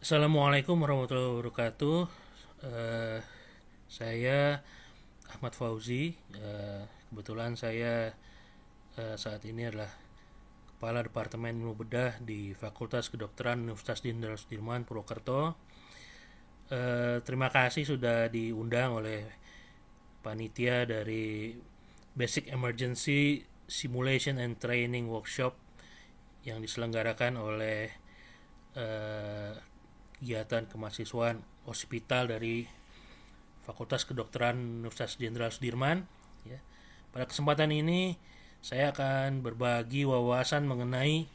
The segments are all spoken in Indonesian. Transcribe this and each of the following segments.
Assalamualaikum warahmatullahi wabarakatuh. Eh, saya Ahmad Fauzi. Kebetulan saya saat ini adalah Kepala Departemen Ilmu Bedah di Fakultas Kedokteran Universitas Jenderal Sudirman Purwokerto. Terima kasih sudah diundang oleh panitia dari Basic Emergency Simulation and Training Workshop yang diselenggarakan oleh eh, kegiatan kemahasiswaan hospital dari Fakultas Kedokteran Universitas Jenderal Sudirman. Ya. Pada kesempatan ini saya akan berbagi wawasan mengenai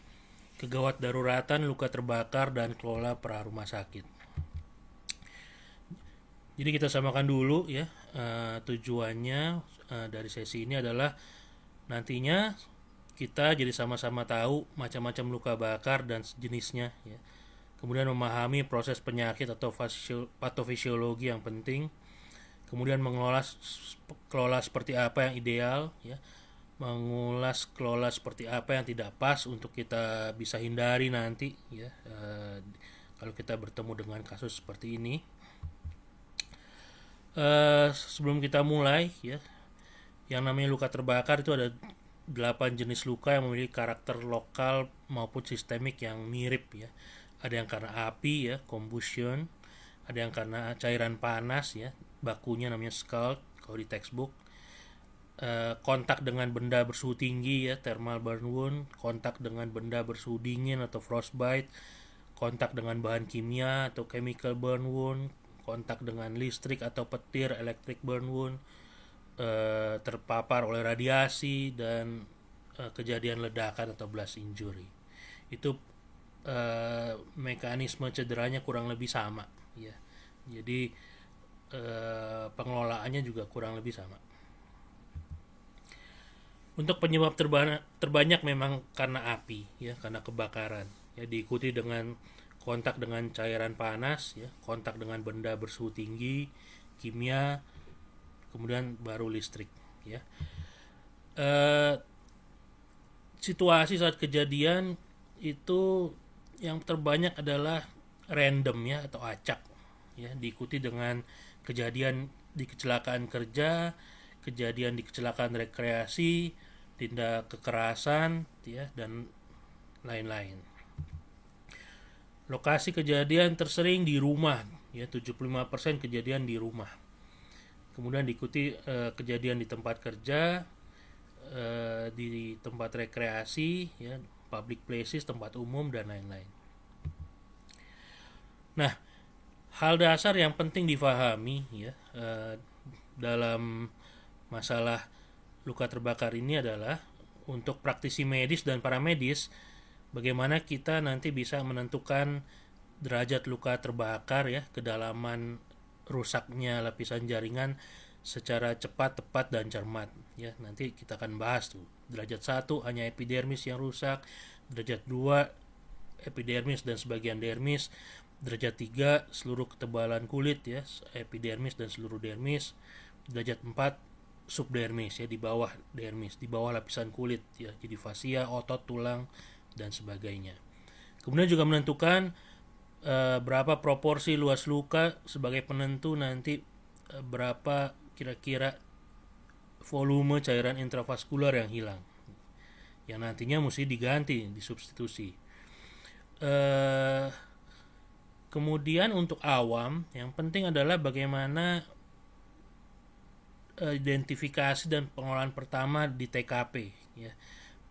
kegawat daruratan, luka terbakar, dan kelola pra rumah sakit. Jadi kita samakan dulu ya, tujuannya dari sesi ini adalah nantinya kita jadi sama-sama tahu macam-macam luka bakar dan sejenisnya ya. Kemudian memahami proses penyakit atau patofisiologi yang penting, kemudian mengelola kelola seperti apa yang ideal ya, mengulas kelola seperti apa yang tidak pas untuk kita bisa hindari nanti ya, kalau kita bertemu dengan kasus seperti ini. Sebelum kita mulai ya, yang namanya luka terbakar itu ada 8 jenis luka yang memiliki karakter lokal maupun sistemik yang mirip ya. Ada yang karena api ya, combustion, ada yang karena cairan panas ya, bakunya namanya scald kalau di textbook. Kontak dengan benda bersuhu tinggi ya, thermal burn wound, kontak dengan benda bersuhu dingin atau frostbite, kontak dengan bahan kimia atau chemical burn wound, kontak dengan listrik atau petir electric burn wound, terpapar oleh radiasi, dan kejadian ledakan atau blast injury. Itu mekanisme cederanya kurang lebih sama ya. Jadi pengelolaannya juga kurang lebih sama. Untuk penyebab terbanyak memang karena api ya, karena kebakaran ya, diikuti dengan kontak dengan cairan panas ya, kontak dengan benda bersuhu tinggi, kimia, kemudian baru listrik ya. eh, Situasi saat kejadian itu yang terbanyak adalah random ya atau acak ya, diikuti dengan kejadian di kecelakaan kerja, kejadian di kecelakaan rekreasi, tindak kekerasan ya, dan lain-lain. Lokasi kejadian tersering di rumah ya, 75% kejadian di rumah. Kemudian diikuti kejadian di tempat kerja, di tempat rekreasi ya, public places, tempat umum, dan lain-lain. Nah, hal dasar yang penting difahami ya, dalam masalah luka terbakar ini adalah untuk praktisi medis dan para medis, bagaimana kita nanti bisa menentukan derajat luka terbakar ya, kedalaman rusaknya lapisan jaringan secara cepat, tepat, dan cermat ya. Nanti kita akan bahas tuh. Derajat 1 hanya epidermis yang rusak, derajat 2 epidermis dan sebagian dermis, derajat 3 seluruh ketebalan kulit ya, epidermis dan seluruh dermis, derajat 4 subdermis ya, di bawah dermis, di bawah lapisan kulit ya, jadi fasia, otot, tulang, dan sebagainya. Kemudian juga menentukan berapa proporsi luas luka sebagai penentu nanti berapa kira-kira volume cairan intravaskular yang hilang, yang nantinya mesti diganti, disubstitusi. Kemudian untuk awam, yang penting adalah bagaimana identifikasi dan pengelolaan pertama di TKP ya.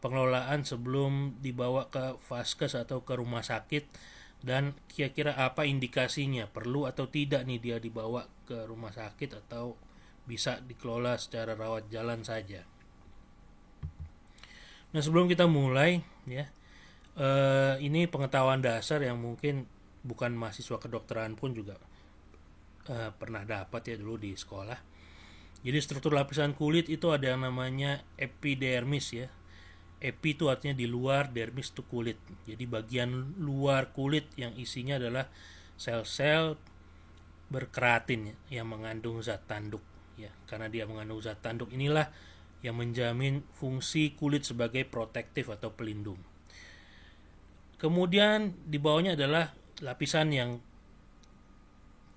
Pengelolaan sebelum dibawa ke vaskes atau ke rumah sakit, dan kira-kira apa indikasinya, perlu atau tidak nih dia dibawa ke rumah sakit atau bisa dikelola secara rawat jalan saja. Nah, sebelum kita mulai ya, ini pengetahuan dasar yang mungkin bukan mahasiswa kedokteran pun juga pernah dapat ya dulu di sekolah. Jadi struktur lapisan kulit itu ada yang namanya epidermis ya. Epi itu artinya di luar, dermis itu kulit. Jadi bagian luar kulit yang isinya adalah sel-sel berkeratin ya, yang mengandung zat tanduk ya. Karena dia mengandung zat tanduk inilah yang menjamin fungsi kulit sebagai protektif atau pelindung. Kemudian di bawahnya adalah lapisan yang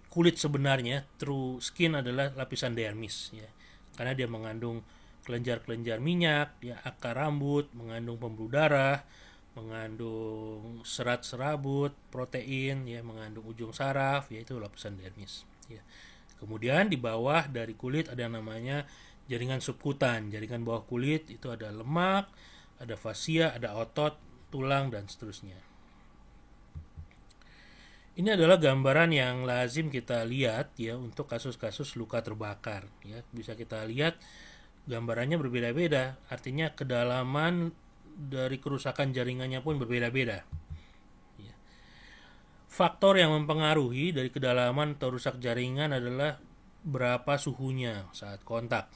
kulit sebenarnya, true skin, adalah lapisan dermis ya. Karena dia mengandung kelenjar-kelenjar minyak, ya, akar rambut, mengandung pembuluh darah, mengandung serat serabut, protein, ya, mengandung ujung saraf, yaitu lapisan dermis. Ya. Kemudian di bawah dari kulit ada yang namanya jaringan subkutan. Jaringan bawah kulit itu ada lemak, ada fascia, ada otot, tulang, dan seterusnya. Ini adalah gambaran yang lazim kita lihat ya untuk kasus-kasus luka terbakar ya. Bisa kita lihat gambarannya berbeda-beda, artinya kedalaman dari kerusakan jaringannya pun berbeda-beda. Ya. Faktor yang mempengaruhi dari kedalaman atau rusak jaringan adalah berapa suhunya saat kontak,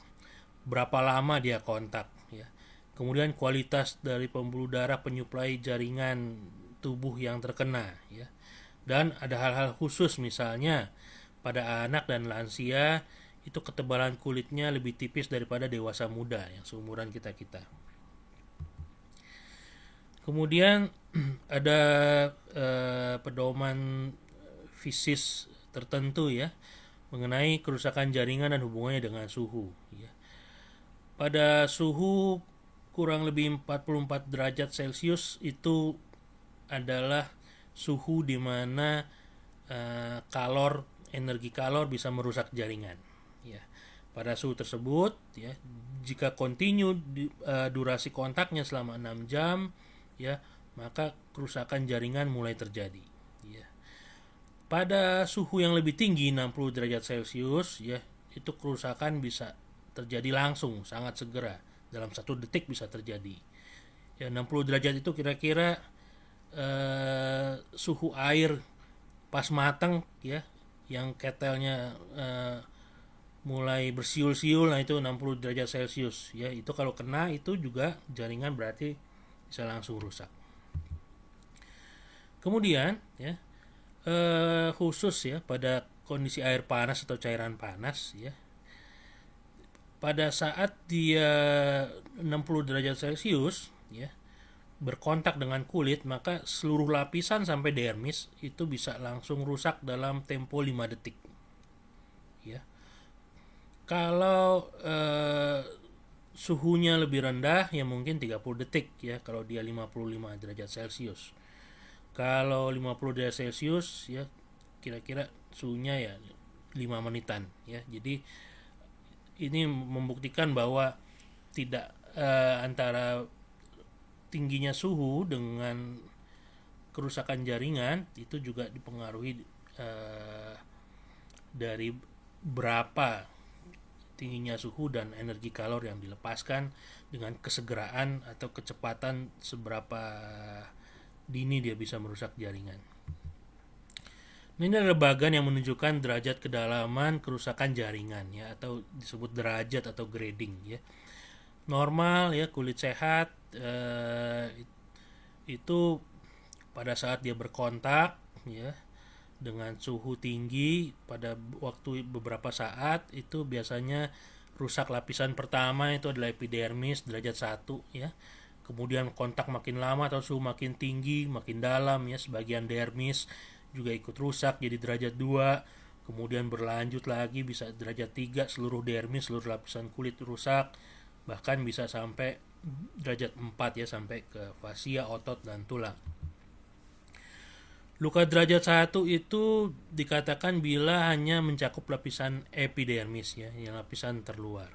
berapa lama dia kontak ya. Kemudian kualitas dari pembuluh darah penyuplai jaringan tubuh yang terkena ya. Dan ada hal-hal khusus, misalnya pada anak dan lansia itu ketebalan kulitnya lebih tipis daripada dewasa muda yang seumuran kita-kita. Kemudian ada pedoman fisis tertentu ya mengenai kerusakan jaringan dan hubungannya dengan suhu ya. Pada suhu kurang lebih 44 derajat Celcius itu adalah suhu di mana energi kalor bisa merusak jaringan ya. Pada suhu tersebut ya, jika kontinu durasi kontaknya selama 6 jam ya, maka kerusakan jaringan mulai terjadi ya. Pada suhu yang lebih tinggi 60 derajat Celcius ya, itu kerusakan bisa terjadi langsung, sangat segera, dalam 1 detik bisa terjadi ya. 60 derajat itu kira-kira suhu air pas matang ya, yang ketelnya mulai bersiul-siul, nah itu 60 derajat Celcius ya. Itu kalau kena itu juga jaringan berarti bisa langsung rusak. Kemudian ya, khusus ya pada kondisi air panas atau cairan panas ya, pada saat dia 60 derajat Celcius ya berkontak dengan kulit, maka seluruh lapisan sampai dermis itu bisa langsung rusak dalam tempo 5 detik ya. Kalau suhunya lebih rendah ya mungkin 30 detik ya, kalau dia 55 derajat Celcius. Kalau 50 derajat Celcius ya kira-kira suhunya ya 5 menitan ya. Jadi ini membuktikan bahwa tidak antara tingginya suhu dengan kerusakan jaringan itu juga dipengaruhi dari berapa tingginya suhu dan energi kalor yang dilepaskan dengan kesegeraan atau kecepatan seberapa dini dia bisa merusak jaringan. Ini adalah bagan yang menunjukkan derajat kedalaman kerusakan jaringan ya, atau disebut derajat atau grading ya. Normal ya, kulit sehat itu pada saat dia berkontak ya dengan suhu tinggi pada waktu beberapa saat, itu biasanya rusak lapisan pertama itu adalah epidermis derajat 1 ya. Kemudian kontak makin lama atau suhu makin tinggi, makin dalam ya, sebagian dermis juga ikut rusak jadi derajat 2. Kemudian berlanjut lagi bisa derajat 3, seluruh dermis, seluruh lapisan kulit rusak. Bahkan bisa sampai derajat 4 ya, sampai ke fascia, otot, dan tulang. Luka derajat 1 itu dikatakan bila hanya mencakup lapisan epidermis ya, yang lapisan terluar.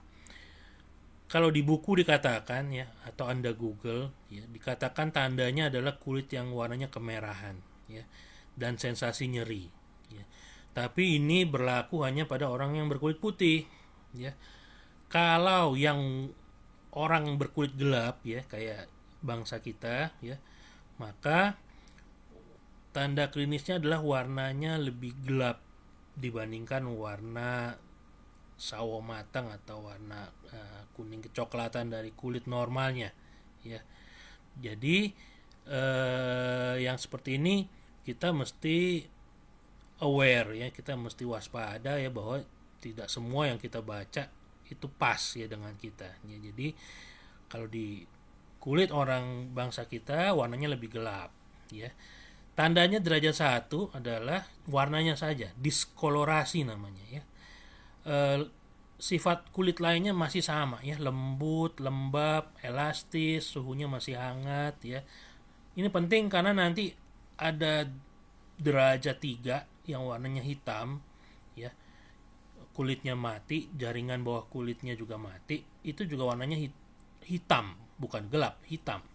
Kalau di buku dikatakan ya, atau Anda Google ya, dikatakan tandanya adalah kulit yang warnanya kemerahan ya, dan sensasi nyeri ya. Tapi ini berlaku hanya pada orang yang berkulit putih ya. Kalau yang orang berkulit gelap ya, kayak bangsa kita ya, maka tanda klinisnya adalah warnanya lebih gelap dibandingkan warna sawo matang atau warna kuning kecoklatan dari kulit normalnya ya. Jadi yang seperti ini kita mesti aware ya, kita mesti waspada ya, bahwa tidak semua yang kita baca itu pas ya dengan kita ya. Jadi kalau di kulit orang bangsa kita warnanya lebih gelap ya, Tandanya derajat 1 adalah warnanya saja, diskolorasi namanya ya. Eh, Sifat kulit lainnya masih sama ya, lembut, lembab, elastis, suhunya masih hangat ya. Ini penting karena nanti ada derajat 3 yang warnanya hitam ya, kulitnya mati, jaringan bawah kulitnya juga mati, itu juga warnanya hitam, bukan gelap, hitam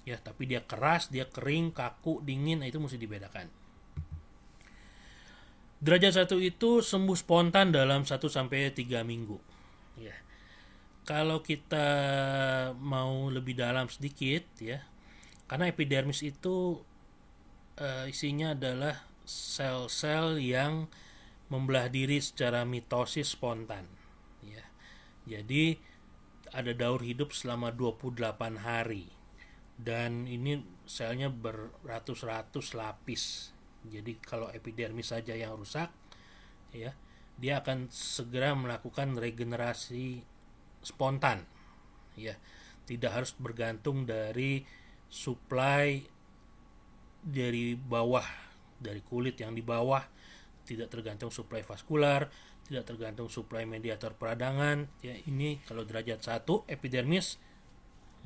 ya, tapi dia keras, dia kering, kaku, dingin, itu mesti dibedakan. Derajat 1 itu sembuh spontan dalam 1 sampai 3 minggu ya. Kalau kita mau lebih dalam sedikit ya, karena epidermis itu isinya adalah sel-sel yang membelah diri secara mitosis spontan ya. Jadi ada daur hidup selama 28 hari dan ini selnya beratus-ratus lapis. Jadi kalau epidermis saja yang rusak ya, dia akan segera melakukan regenerasi spontan ya. Tidak harus bergantung dari suplai dari bawah, dari kulit yang di bawah, tidak tergantung suplai vaskular, tidak tergantung suplai mediator peradangan ya. Ini kalau derajat 1 epidermis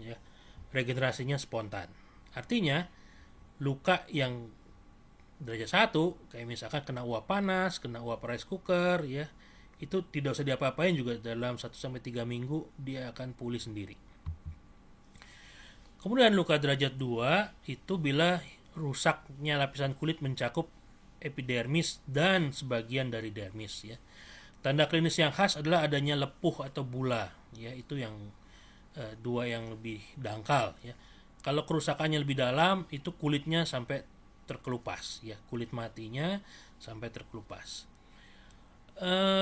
ya, regenerasinya spontan. Artinya luka yang derajat 1 kayak misalkan kena uap panas, kena uap rice cooker ya, itu tidak usah diapa-apain juga, dalam 1 sampai 3 minggu dia akan pulih sendiri. Kemudian luka derajat 2 itu bila rusaknya lapisan kulit mencakup epidermis dan sebagian dari dermis ya. Tanda klinis yang khas adalah adanya lepuh atau bula ya, itu yang dua yang lebih dangkal ya. Kalau kerusakannya lebih dalam itu kulitnya sampai terkelupas ya, kulit matinya sampai terkelupas.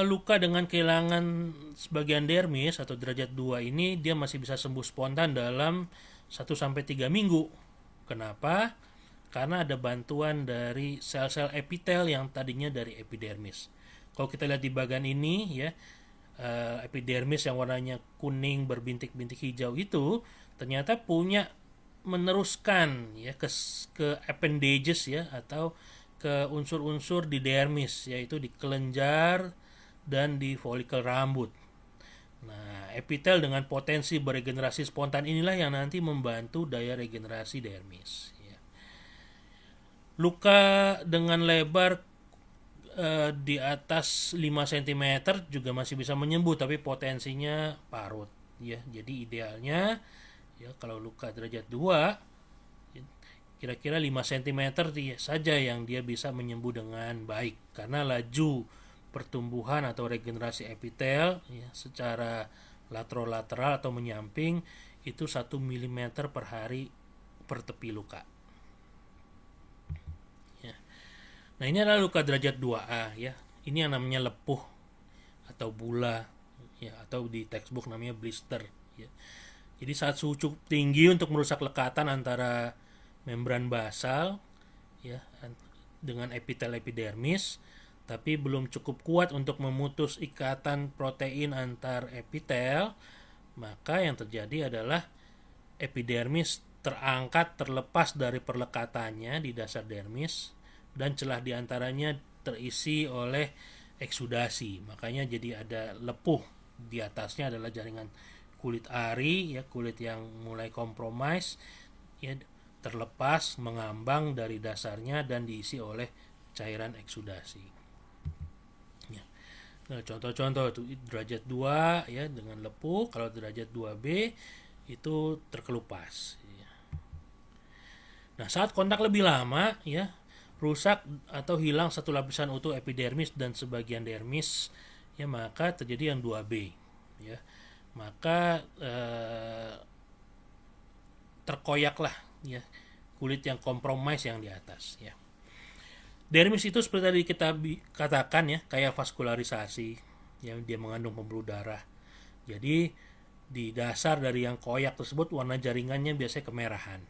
Luka dengan kehilangan sebagian dermis atau derajat 2 ini dia masih bisa sembuh spontan dalam 1 sampai 3 minggu. Kenapa? Karena ada bantuan dari sel-sel epitel yang tadinya dari epidermis. Kalau kita lihat di bagian ini ya, epidermis yang warnanya kuning berbintik-bintik hijau itu ternyata punya meneruskan ya ke appendages ya, atau ke unsur-unsur di dermis, yaitu di kelenjar dan di folikel rambut. Nah, epitel dengan potensi beregenerasi spontan inilah yang nanti membantu daya regenerasi dermis. Luka dengan lebar di atas 5 cm juga masih bisa menyembuh, tapi potensinya parut ya. Jadi idealnya ya kalau luka derajat 2 kira-kira 5 cm saja yang dia bisa menyembuh dengan baik, karena laju pertumbuhan atau regenerasi epitel ya, secara lateral atau menyamping itu 1 mm per hari per tepi luka. Nah, ini adalah luka derajat 2A ya. Ini yang namanya lepuh atau bula ya, atau di textbook namanya blister ya. Jadi saat suhu cukup tinggi untuk merusak lekatan antara membran basal ya dengan epitel epidermis, tapi belum cukup kuat untuk memutus ikatan protein antar epitel, maka yang terjadi adalah epidermis terangkat terlepas dari perlekatannya di dasar dermis, dan celah diantaranya terisi oleh eksudasi. Makanya jadi ada lepuh. Di atasnya adalah jaringan kulit ari ya, kulit yang mulai kompromis ya, terlepas mengambang dari dasarnya dan diisi oleh cairan eksudasi ya. Nah, contoh-contoh itu derajat 2 ya dengan lepuh. Kalau derajat 2B itu terkelupas ya. Nah, saat kontak lebih lama ya, rusak atau hilang satu lapisan utuh epidermis dan sebagian dermis ya, maka terjadi yang 2B ya. Maka terkoyaklah ya kulit yang kompromis yang di atas ya. Dermis itu seperti tadi kita katakan ya, kayak vaskularisasi yang dia mengandung pembuluh darah. Jadi di dasar dari yang koyak tersebut warna jaringannya biasanya kemerahan,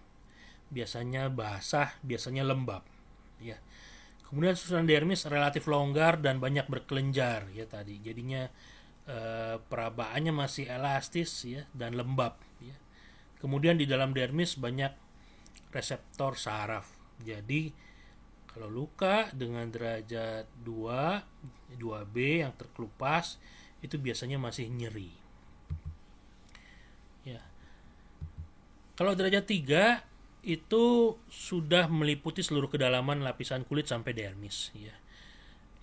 biasanya basah, biasanya lembab ya. Kemudian susunan dermis relatif longgar dan banyak berkelenjar ya tadi. Jadinya perabaannya masih elastis ya dan lembab ya. Kemudian di dalam dermis banyak reseptor saraf. Jadi Kalau luka dengan derajat 2, 2B yang terkelupas itu biasanya masih nyeri. Ya. Kalau derajat 3 itu sudah meliputi seluruh kedalaman lapisan kulit sampai dermis, ya.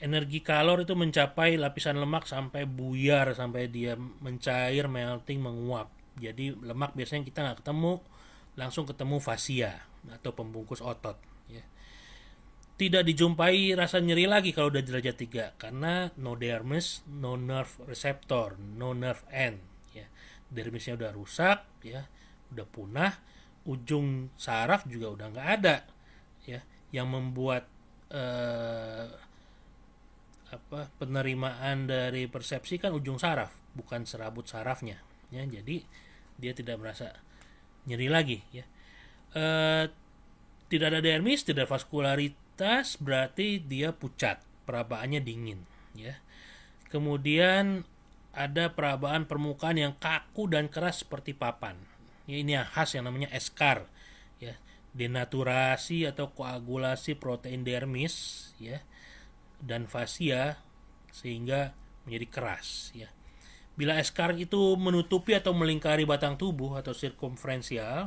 Energi kalor itu mencapai lapisan lemak sampai buyar, sampai dia mencair, melting, menguap. Jadi lemak biasanya kita nggak ketemu, langsung ketemu fascia atau pembungkus otot, ya. Tidak dijumpai rasa nyeri lagi kalau udah derajat 3 karena no dermis, no nerve receptor, no nerve end, ya. Dermisnya udah rusak, ya, udah punah, ujung saraf juga udah nggak ada, ya, yang membuat penerimaan dari persepsi kan ujung saraf, bukan serabut sarafnya, ya. Jadi dia tidak merasa nyeri lagi, ya. Eh, Tidak ada dermis, tidak ada vaskularitas, berarti dia pucat, perabaannya dingin, ya. Kemudian ada perabaan permukaan yang kaku dan keras seperti papan. Ya, ini yang khas yang namanya eschar, ya. Denaturasi atau koagulasi protein dermis, ya, dan fascia sehingga menjadi keras, ya. Bila eschar itu menutupi atau melingkari batang tubuh atau sirkumferensial,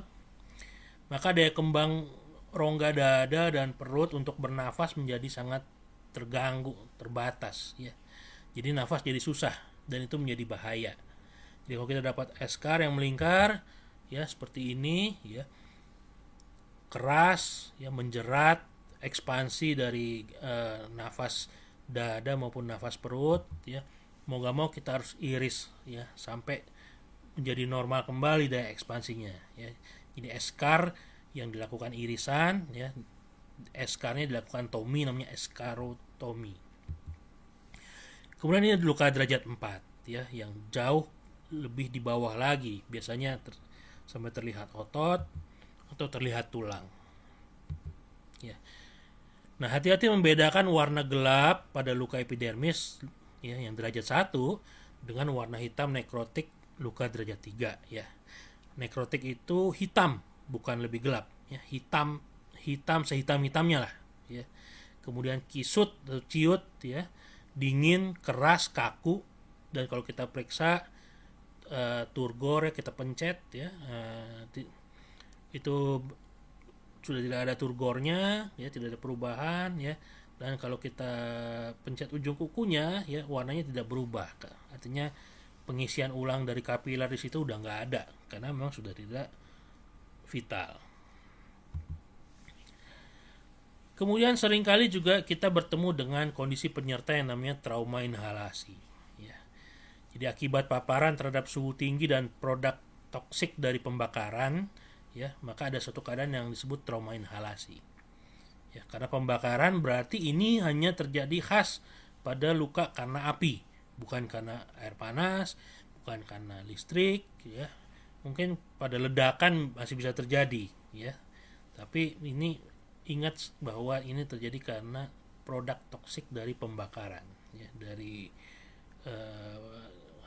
maka daya kembang rongga dada dan perut untuk bernafas menjadi sangat terganggu, terbatas, ya. Jadi nafas jadi susah dan itu menjadi bahaya. Jadi kalau kita dapat eschar yang melingkar, ya seperti ini, ya, keras, ya, menjerat, ekspansi dari nafas dada maupun nafas perut, ya, mau gak mau kita harus iris, ya, sampai menjadi normal kembali daya ekspansinya, ya. Ini eschar yang dilakukan irisan, ya. Eskarnya dilakukan tomi, namanya eskarotomi. Kemudian ini luka derajat 4, ya, yang jauh lebih di bawah lagi, biasanya sampai terlihat otot atau terlihat tulang, ya. Nah, hati-hati membedakan warna gelap pada luka epidermis, ya, yang derajat 1 dengan warna hitam nekrotik luka derajat 3, ya. Nekrotik itu hitam, bukan lebih gelap, ya. Hitam sehitam-hitamnya lah, ya. Kemudian kisut atau ciut, ya, dingin, keras, kaku, dan kalau kita periksa turgor, ya, kita pencet, ya, itu sudah tidak ada turgornya, ya, tidak ada perubahan, ya. Dan kalau kita pencet ujung kukunya, ya, warnanya tidak berubah, artinya pengisian ulang dari kapiler di situ udah nggak ada karena memang sudah tidak vital. Kemudian seringkali juga kita bertemu dengan kondisi penyerta yang namanya trauma inhalasi, ya. Jadi akibat paparan terhadap suhu tinggi dan produk toksik dari pembakaran, ya, maka ada suatu keadaan yang disebut trauma inhalasi, ya. Karena pembakaran berarti ini hanya terjadi khas pada luka karena api, bukan karena air panas, bukan karena listrik, ya. Mungkin pada ledakan masih bisa terjadi, ya. Tapi ini ingat bahwa ini terjadi karena produk toksik dari pembakaran, ya, dari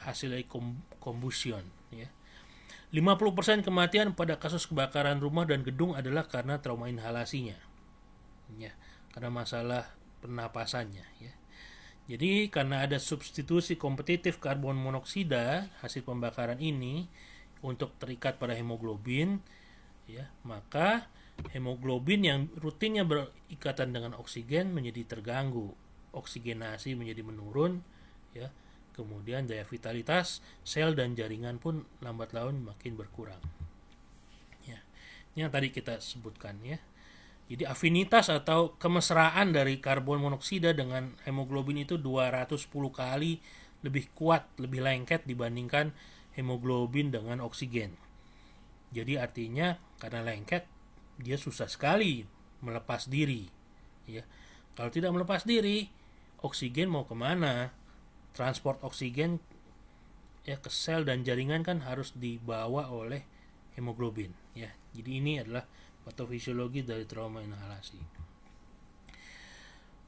hasil dari combustion, ya. 50% kematian pada kasus kebakaran rumah dan gedung adalah karena trauma inhalasinya, ya, karena masalah pernapasannya, ya. Jadi karena ada substitusi kompetitif karbon monoksida hasil pembakaran ini untuk terikat pada hemoglobin, ya, maka hemoglobin yang rutinnya berikatan dengan oksigen menjadi terganggu, oksigenasi menjadi menurun, ya. Kemudian daya vitalitas sel dan jaringan pun lambat laun makin berkurang, ya. Ini yang tadi kita sebutkan, ya. Jadi afinitas atau kemesraan dari karbon monoksida dengan hemoglobin itu 210 kali lebih kuat, lebih lengket dibandingkan hemoglobin dengan oksigen. Jadi artinya karena lengket dia susah sekali melepas diri, ya. Kalau tidak melepas diri, oksigen mau kemana? Transport oksigen, ya, ke sel dan jaringan kan harus dibawa oleh hemoglobin, ya. Jadi ini adalah patofisiologi dari trauma inhalasi.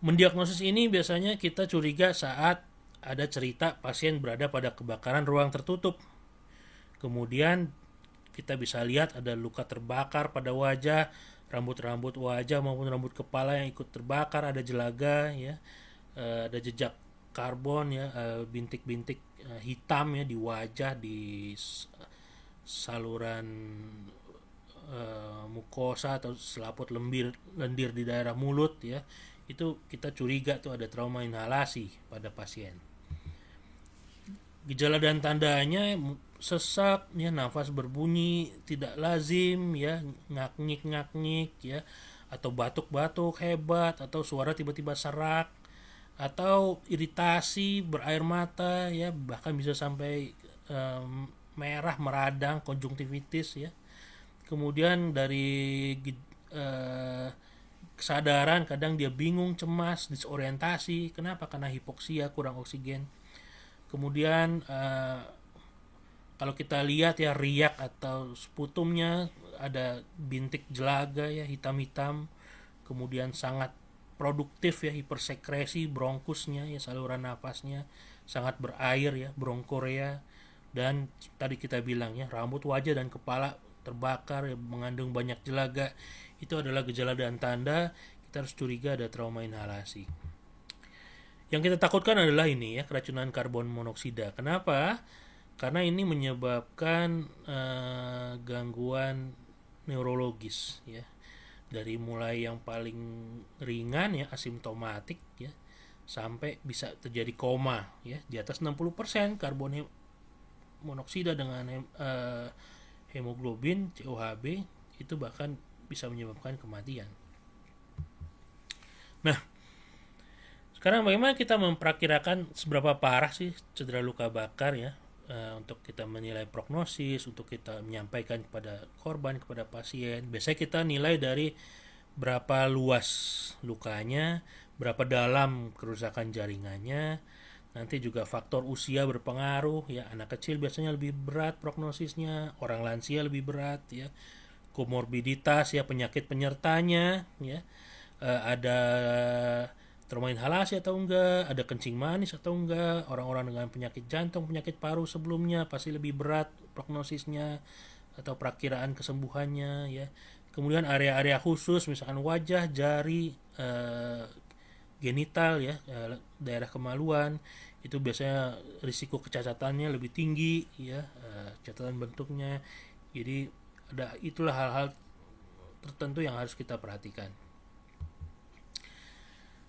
Mendiagnosis ini biasanya kita curiga saat ada cerita pasien berada pada kebakaran ruang tertutup. Kemudian kita bisa lihat ada luka terbakar pada wajah rambut-rambut wajah maupun rambut kepala yang ikut terbakar, ada jelaga ya, ada jejak karbon ya, bintik-bintik hitam ya di wajah, di saluran mukosa atau selaput lendir di daerah mulut ya, itu kita curiga tuh ada trauma inhalasi pada pasien. Gejala dan tandanya sesak ya, nafas berbunyi tidak lazim ya, ngaknik ya, atau batuk-batuk hebat, atau suara tiba-tiba serak, atau iritasi, berair mata ya, bahkan bisa sampai merah, meradang, konjungtivitis ya. Kemudian dari kesadaran kadang dia bingung, cemas, disorientasi. Kenapa? Karena hipoksia, kurang oksigen. Kemudian kalau kita lihat ya, riak atau sputumnya ada bintik jelaga ya, hitam-hitam. Kemudian sangat produktif ya, hipersekresi, bronkusnya ya, saluran napasnya sangat berair ya, bronkorea. Dan tadi kita bilang ya, rambut, wajah, dan kepala terbakar ya, mengandung banyak jelaga. Itu adalah gejala dan tanda kita harus curiga ada trauma inhalasi. Yang kita takutkan adalah ini ya, keracunan karbon monoksida. Kenapa? Karena ini menyebabkan gangguan neurologis ya, dari mulai yang paling ringan ya, asimptomatik ya, sampai bisa terjadi koma ya, di atas 60% karbon monoksida dengan hemoglobin COHB itu bahkan bisa menyebabkan kematian. Nah, sekarang bagaimana kita memperkirakan seberapa parah sih cedera luka bakar ya, untuk kita menilai prognosis, untuk kita menyampaikan kepada korban, kepada pasien. Biasanya kita nilai dari berapa luas lukanya, berapa dalam kerusakan jaringannya. Nanti juga faktor usia berpengaruh ya, anak kecil biasanya lebih berat prognosisnya, orang lansia lebih berat ya, komorbiditas ya, penyakit penyertanya ya, ada trauma inhalasi atau enggak, ada kencing manis atau enggak, orang-orang dengan penyakit jantung, penyakit paru sebelumnya pasti lebih berat prognosisnya atau perakiraan kesembuhannya ya. Kemudian area-area khusus misalkan wajah, jari, genital ya, daerah kemaluan, itu biasanya risiko kecacatannya lebih tinggi ya, catatan bentuknya. Jadi itulah hal-hal tertentu yang harus kita perhatikan.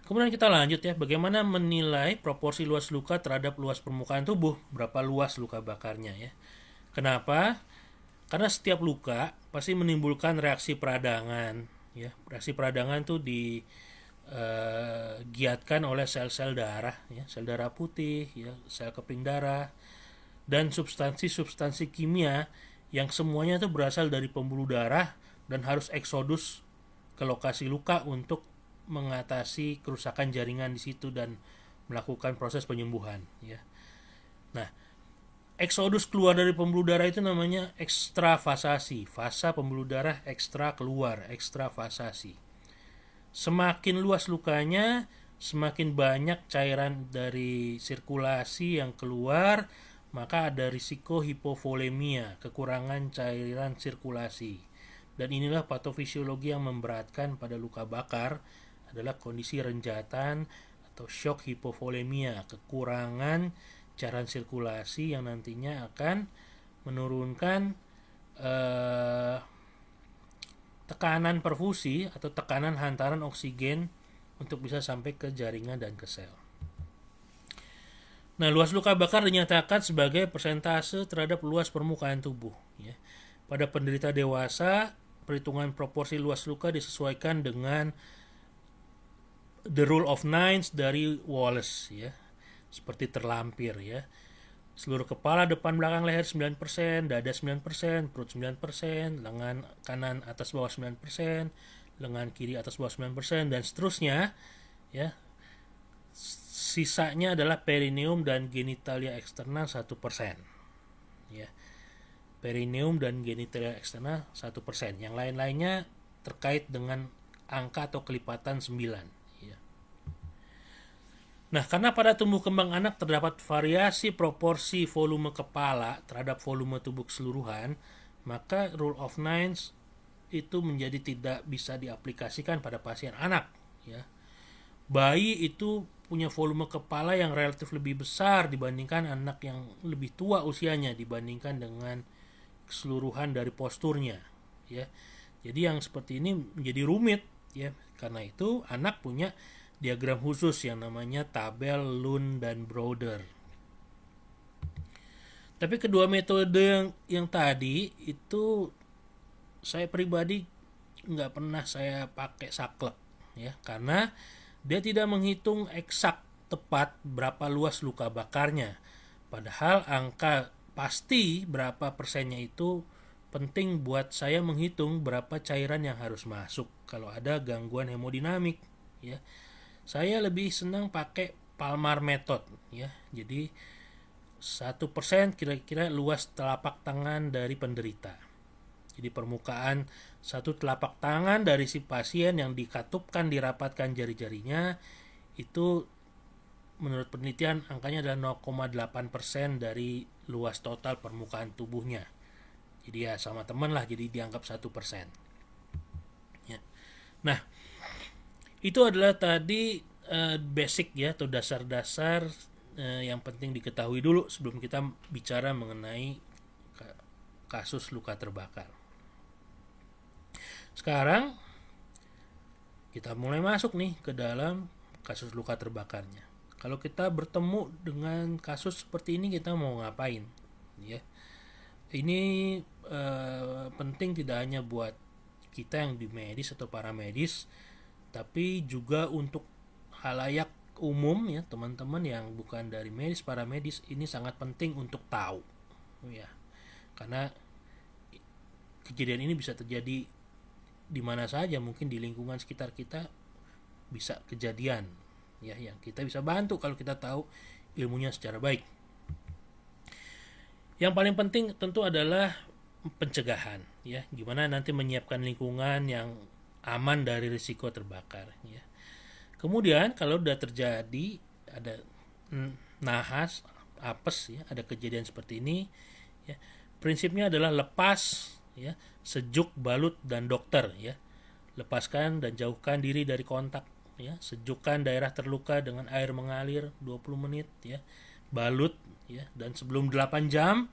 Kemudian kita lanjut ya, bagaimana menilai proporsi luas luka terhadap luas permukaan tubuh, berapa luas luka bakarnya ya. Kenapa? Karena setiap luka pasti menimbulkan reaksi peradangan ya. Reaksi peradangan tuh giatkan oleh sel-sel darah ya, sel darah putih ya, sel keping darah, dan substansi-substansi kimia yang semuanya itu berasal dari pembuluh darah dan harus eksodus ke lokasi luka untuk mengatasi kerusakan jaringan di situ dan melakukan proses penyembuhan ya. Nah, eksodus keluar dari pembuluh darah itu namanya ekstravasasi. Fasa pembuluh darah ekstra keluar, ekstravasasi. Semakin luas lukanya, semakin banyak cairan dari sirkulasi yang keluar, maka ada risiko hipovolemia, kekurangan cairan sirkulasi. Dan inilah patofisiologi yang memberatkan pada luka bakar, adalah kondisi renjatan atau shock hipovolemia, kekurangan cairan sirkulasi yang nantinya akan menurunkan tekanan perfusi atau tekanan hantaran oksigen untuk bisa sampai ke jaringan dan ke sel. Nah, luas luka bakar dinyatakan sebagai persentase terhadap luas permukaan tubuh ya. Pada penderita dewasa, perhitungan proporsi luas luka disesuaikan dengan the rule of nines dari Wallace ya, seperti terlampir ya. Seluruh kepala, depan, belakang, leher 9%, dada 9%, perut 9%, lengan kanan atas bawah 9%, lengan kiri atas bawah 9%, dan seterusnya ya. Sisanya adalah perineum dan genitalia eksternal 1% ya. Perineum dan genitalia eksternal 1%. Yang lain-lainnya terkait dengan angka atau kelipatan 9. Nah, karena pada tumbuh kembang anak terdapat variasi proporsi volume kepala terhadap volume tubuh keseluruhan, maka rule of nines itu menjadi tidak bisa diaplikasikan pada pasien anak, ya. Bayi itu punya volume kepala yang relatif lebih besar dibandingkan anak yang lebih tua usianya dibandingkan dengan keseluruhan dari posturnya, ya. Jadi yang seperti ini menjadi rumit, ya. Karena itu anak punya diagram khusus yang namanya tabel Lund dan Broder. Tapi kedua metode yang tadi itu saya pribadi nggak pernah saya pakai saklek, ya, karena dia tidak menghitung eksak tepat berapa luas luka bakarnya. Padahal angka pasti berapa persennya itu penting buat saya menghitung berapa cairan yang harus masuk kalau ada gangguan hemodinamik, ya. Saya lebih senang pakai Palmar method, ya. Jadi 1% kira-kira luas telapak tangan dari penderita. Jadi permukaan satu telapak tangan dari si pasien yang dikatupkan dirapatkan jari-jarinya itu menurut penelitian angkanya adalah 0,8% dari luas total permukaan tubuhnya. Jadi ya sama teman lah, jadi dianggap 1%. Ya. Nah, itu adalah tadi basic, ya, atau dasar-dasar yang penting diketahui dulu sebelum kita bicara mengenai kasus luka terbakar. Sekarang kita mulai masuk nih ke dalam kasus luka terbakarnya. Kalau kita bertemu dengan kasus seperti ini kita mau ngapain, ya? Ini penting tidak hanya buat kita yang di medis atau paramedis, tapi juga untuk halayak umum, ya, teman-teman yang bukan dari medis paramedis. Ini sangat penting untuk tahu, ya, karena kejadian ini bisa terjadi di mana saja, mungkin di lingkungan sekitar kita bisa kejadian, ya, yang kita bisa bantu kalau kita tahu ilmunya secara baik. Yang paling penting tentu adalah pencegahan, ya, gimana nanti menyiapkan lingkungan yang aman dari risiko terbakar, ya. Kemudian kalau sudah terjadi ada nahas, apes, ya, ada kejadian seperti ini, ya, prinsipnya adalah lepas, ya, sejuk, balut, dan dokter, ya. Lepaskan dan jauhkan diri dari kontak, ya. Sejukkan daerah terluka dengan air mengalir 20 menit, ya. Balut, ya, dan sebelum 8 jam,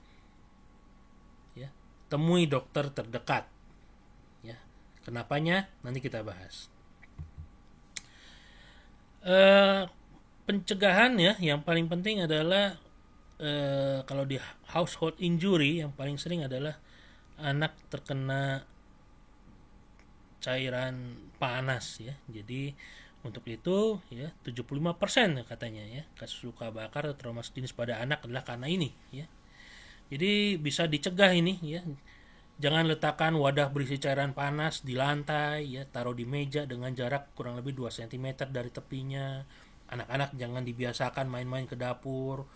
ya, temui dokter terdekat, ya. Kenapanya nanti kita bahas. Pencegahan, ya, yang paling penting adalah kalau di household injury yang paling sering adalah anak terkena cairan panas, ya. Jadi untuk itu, ya, 75% katanya, ya, kasus luka bakar atau trauma sejenis pada anak adalah karena ini, ya. Jadi bisa dicegah ini, ya. Jangan letakkan wadah berisi cairan panas di lantai, ya, taruh di meja dengan jarak kurang lebih 2 cm dari tepinya. Anak-anak jangan dibiasakan main-main ke dapur.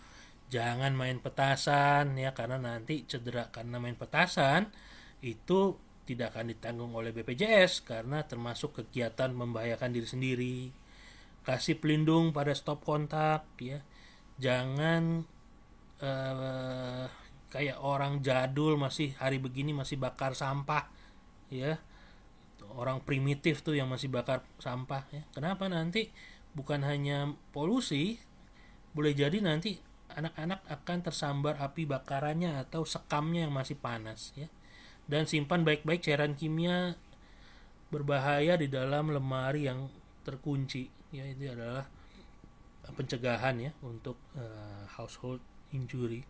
Jangan main petasan, ya, karena nanti cedera karena main petasan itu tidak akan ditanggung oleh BPJS karena termasuk kegiatan membahayakan diri sendiri. Kasih pelindung pada stop kontak, ya. Jangan kayak orang jadul masih hari begini masih bakar sampah, ya. Orang primitif tuh yang masih bakar sampah, ya. Kenapa? Nanti bukan hanya polusi, boleh jadi nanti anak-anak akan tersambar api bakarannya atau sekamnya yang masih panas, ya. Dan simpan baik-baik cairan kimia berbahaya di dalam lemari yang terkunci, ya. Itu adalah pencegahan, ya, untuk household injury.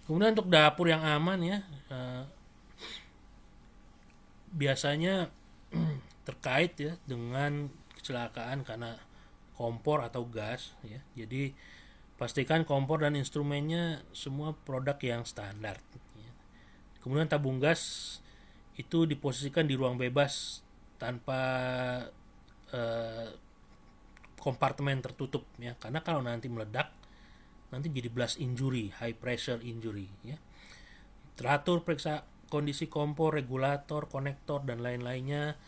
Kemudian untuk dapur yang aman, ya, biasanya terkait, ya, dengan kecelakaan karena kompor atau gas, ya. Jadi pastikan kompor dan instrumennya semua produk yang standar, ya. Kemudian tabung gas itu diposisikan di ruang bebas tanpa kompartemen tertutup, ya, karena kalau nanti meledak nanti jadi blast injury, high pressure injury, ya. Teratur periksa kondisi kompor, regulator, konektor, dan lain-lainnya.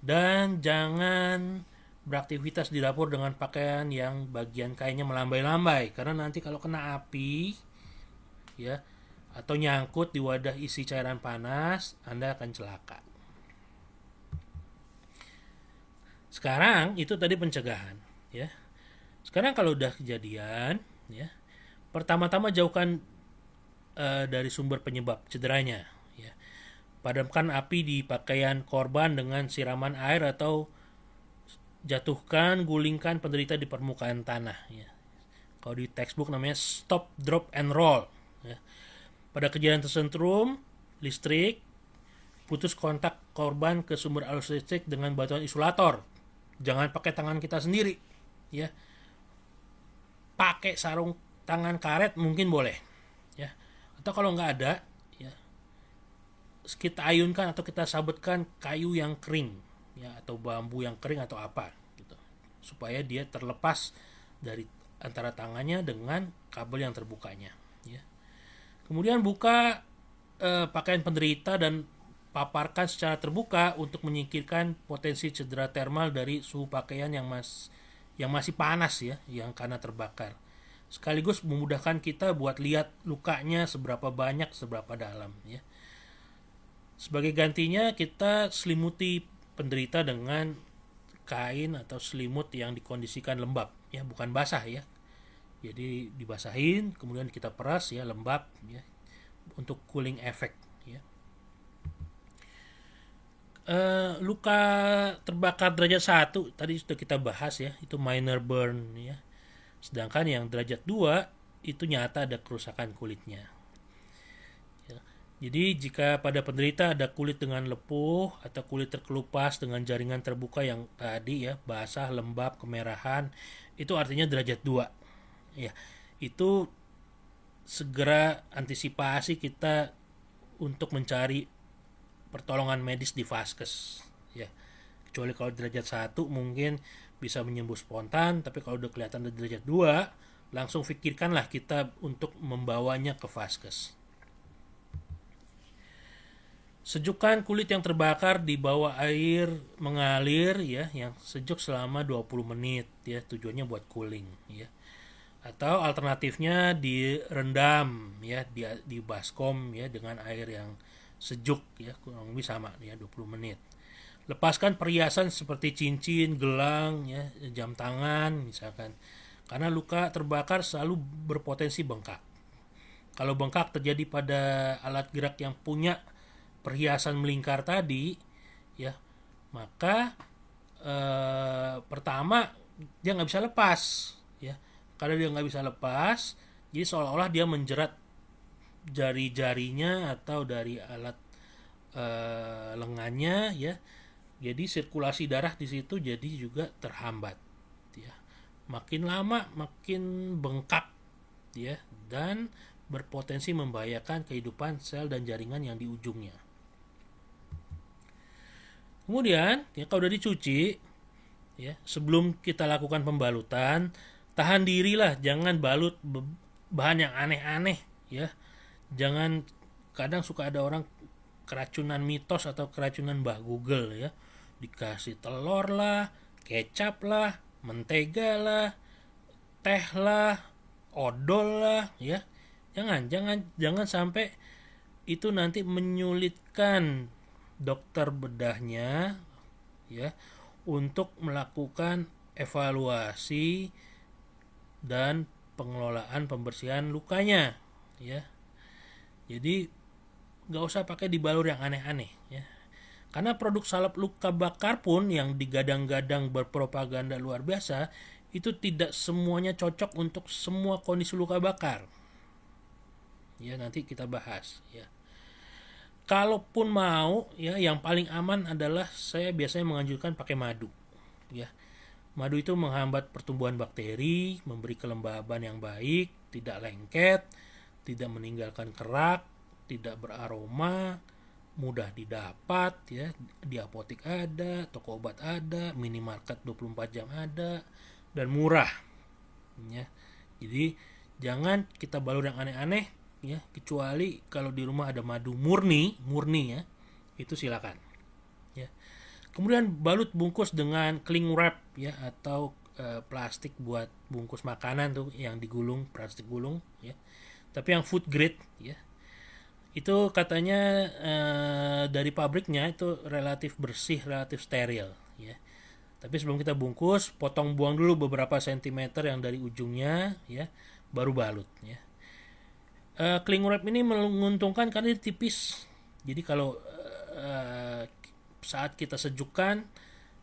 Dan jangan beraktivitas di dapur dengan pakaian yang bagian kainnya melambai-lambai, karena nanti kalau kena api, ya, atau nyangkut di wadah isi cairan panas, Anda akan celaka. Sekarang itu tadi pencegahan, ya. Sekarang kalau udah kejadian, ya, pertama-tama jauhkan dari sumber penyebab cederanya, ya. Padamkan api di pakaian korban dengan siraman air atau jatuhkan, gulingkan penderita di permukaan tanah, ya. Kalau di textbook namanya stop, drop, and roll, ya. Pada kejadian tersetrum listrik, putus kontak korban ke sumber arus listrik dengan bantuan isolator. Jangan pakai tangan kita sendiri, ya. Pakai sarung tangan karet mungkin boleh, ya. Atau kalau nggak ada, ya, kita ayunkan atau kita sabutkan kayu yang kering, ya, atau bambu yang kering atau apa, gitu, supaya dia terlepas dari antara tangannya dengan kabel yang terbukanya, ya. Kemudian buka pakaian penderita dan paparkan secara terbuka untuk menyingkirkan potensi cedera termal dari suhu pakaian yang masih panas, ya, yang karena terbakar. Sekaligus memudahkan kita buat lihat lukanya seberapa banyak, seberapa dalam, ya. Sebagai gantinya kita selimuti penderita dengan kain atau selimut yang dikondisikan lembab, ya, bukan basah, ya. Jadi dibasahin, kemudian kita peras, ya, lembab, ya, untuk cooling effect, ya. Luka terbakar derajat 1 tadi sudah kita bahas, ya, itu minor burn, ya. Sedangkan yang derajat 2 itu nyata ada kerusakan kulitnya, ya. Jadi jika pada penderita ada kulit dengan lepuh atau kulit terkelupas dengan jaringan terbuka yang tadi, ya, basah, lembab, kemerahan, itu artinya derajat 2, ya. Itu segera antisipasi kita untuk mencari pertolongan medis di vaskes, ya. Kecuali kalau derajat 1 mungkin bisa menyembuh spontan, tapi kalau udah kelihatan di derajat 2 langsung pikirkanlah kita untuk membawanya ke vaskes. Sejukkan kulit yang terbakar di bawah air mengalir, ya, yang sejuk selama 20 menit, ya, tujuannya buat cooling, ya. Atau alternatifnya direndam, ya, di baskom, ya, dengan air yang sejuk, ya, kurang lebih sama, ya, 20 menit. Lepaskan perhiasan seperti cincin, gelang, ya, jam tangan misalkan, karena luka terbakar selalu berpotensi bengkak. Kalau bengkak terjadi pada alat gerak yang punya perhiasan melingkar tadi, ya, maka pertama dia nggak bisa lepas, ya. Karena dia nggak bisa lepas, jadi seolah-olah dia menjerat jari-jarinya atau dari alat lengannya, ya. Jadi sirkulasi darah di situ jadi juga terhambat, ya. Makin lama makin bengkak, ya, dan berpotensi membahayakan kehidupan sel dan jaringan yang di ujungnya. Kemudian, ya, kalau udah dicuci, ya, sebelum kita lakukan pembalutan, tahan dirilah, jangan balut bahan yang aneh-aneh, ya. Jangan, kadang suka ada orang keracunan mitos atau keracunan Mbah Google, ya. Dikasih telur lah, kecap lah, mentega lah, teh lah, odol lah, ya. Jangan sampai itu nanti menyulitkan dokter bedahnya, ya, untuk melakukan evaluasi dan pengelolaan pembersihan lukanya, ya. Jadi nggak usah pakai dibalur yang aneh-aneh, ya. Karena produk salep luka bakar pun yang digadang-gadang berpropaganda luar biasa itu tidak semuanya cocok untuk semua kondisi luka bakar. Ya, nanti kita bahas, ya. Kalaupun mau, ya, yang paling aman adalah saya biasanya menganjurkan pakai madu, ya. Madu itu menghambat pertumbuhan bakteri, memberi kelembaban yang baik, tidak lengket, tidak meninggalkan kerak, tidak beraroma, mudah didapat, ya. Di apotek ada, toko obat ada, minimarket 24 jam ada, dan murah, ya. Jadi jangan kita balur yang aneh-aneh, ya, kecuali kalau di rumah ada madu murni, ya, itu silakan, ya. Kemudian balut bungkus dengan cling wrap, ya, atau plastik buat bungkus makanan tuh yang digulung, plastik gulung, ya. Tapi yang food grade, ya. Itu katanya dari pabriknya itu relatif bersih, relatif steril ya. Tapi sebelum kita bungkus, potong buang dulu beberapa sentimeter yang dari ujungnya ya, baru balut ya. Cling wrap ini menguntungkan karena dia tipis. Jadi kalau saat kita sejukkan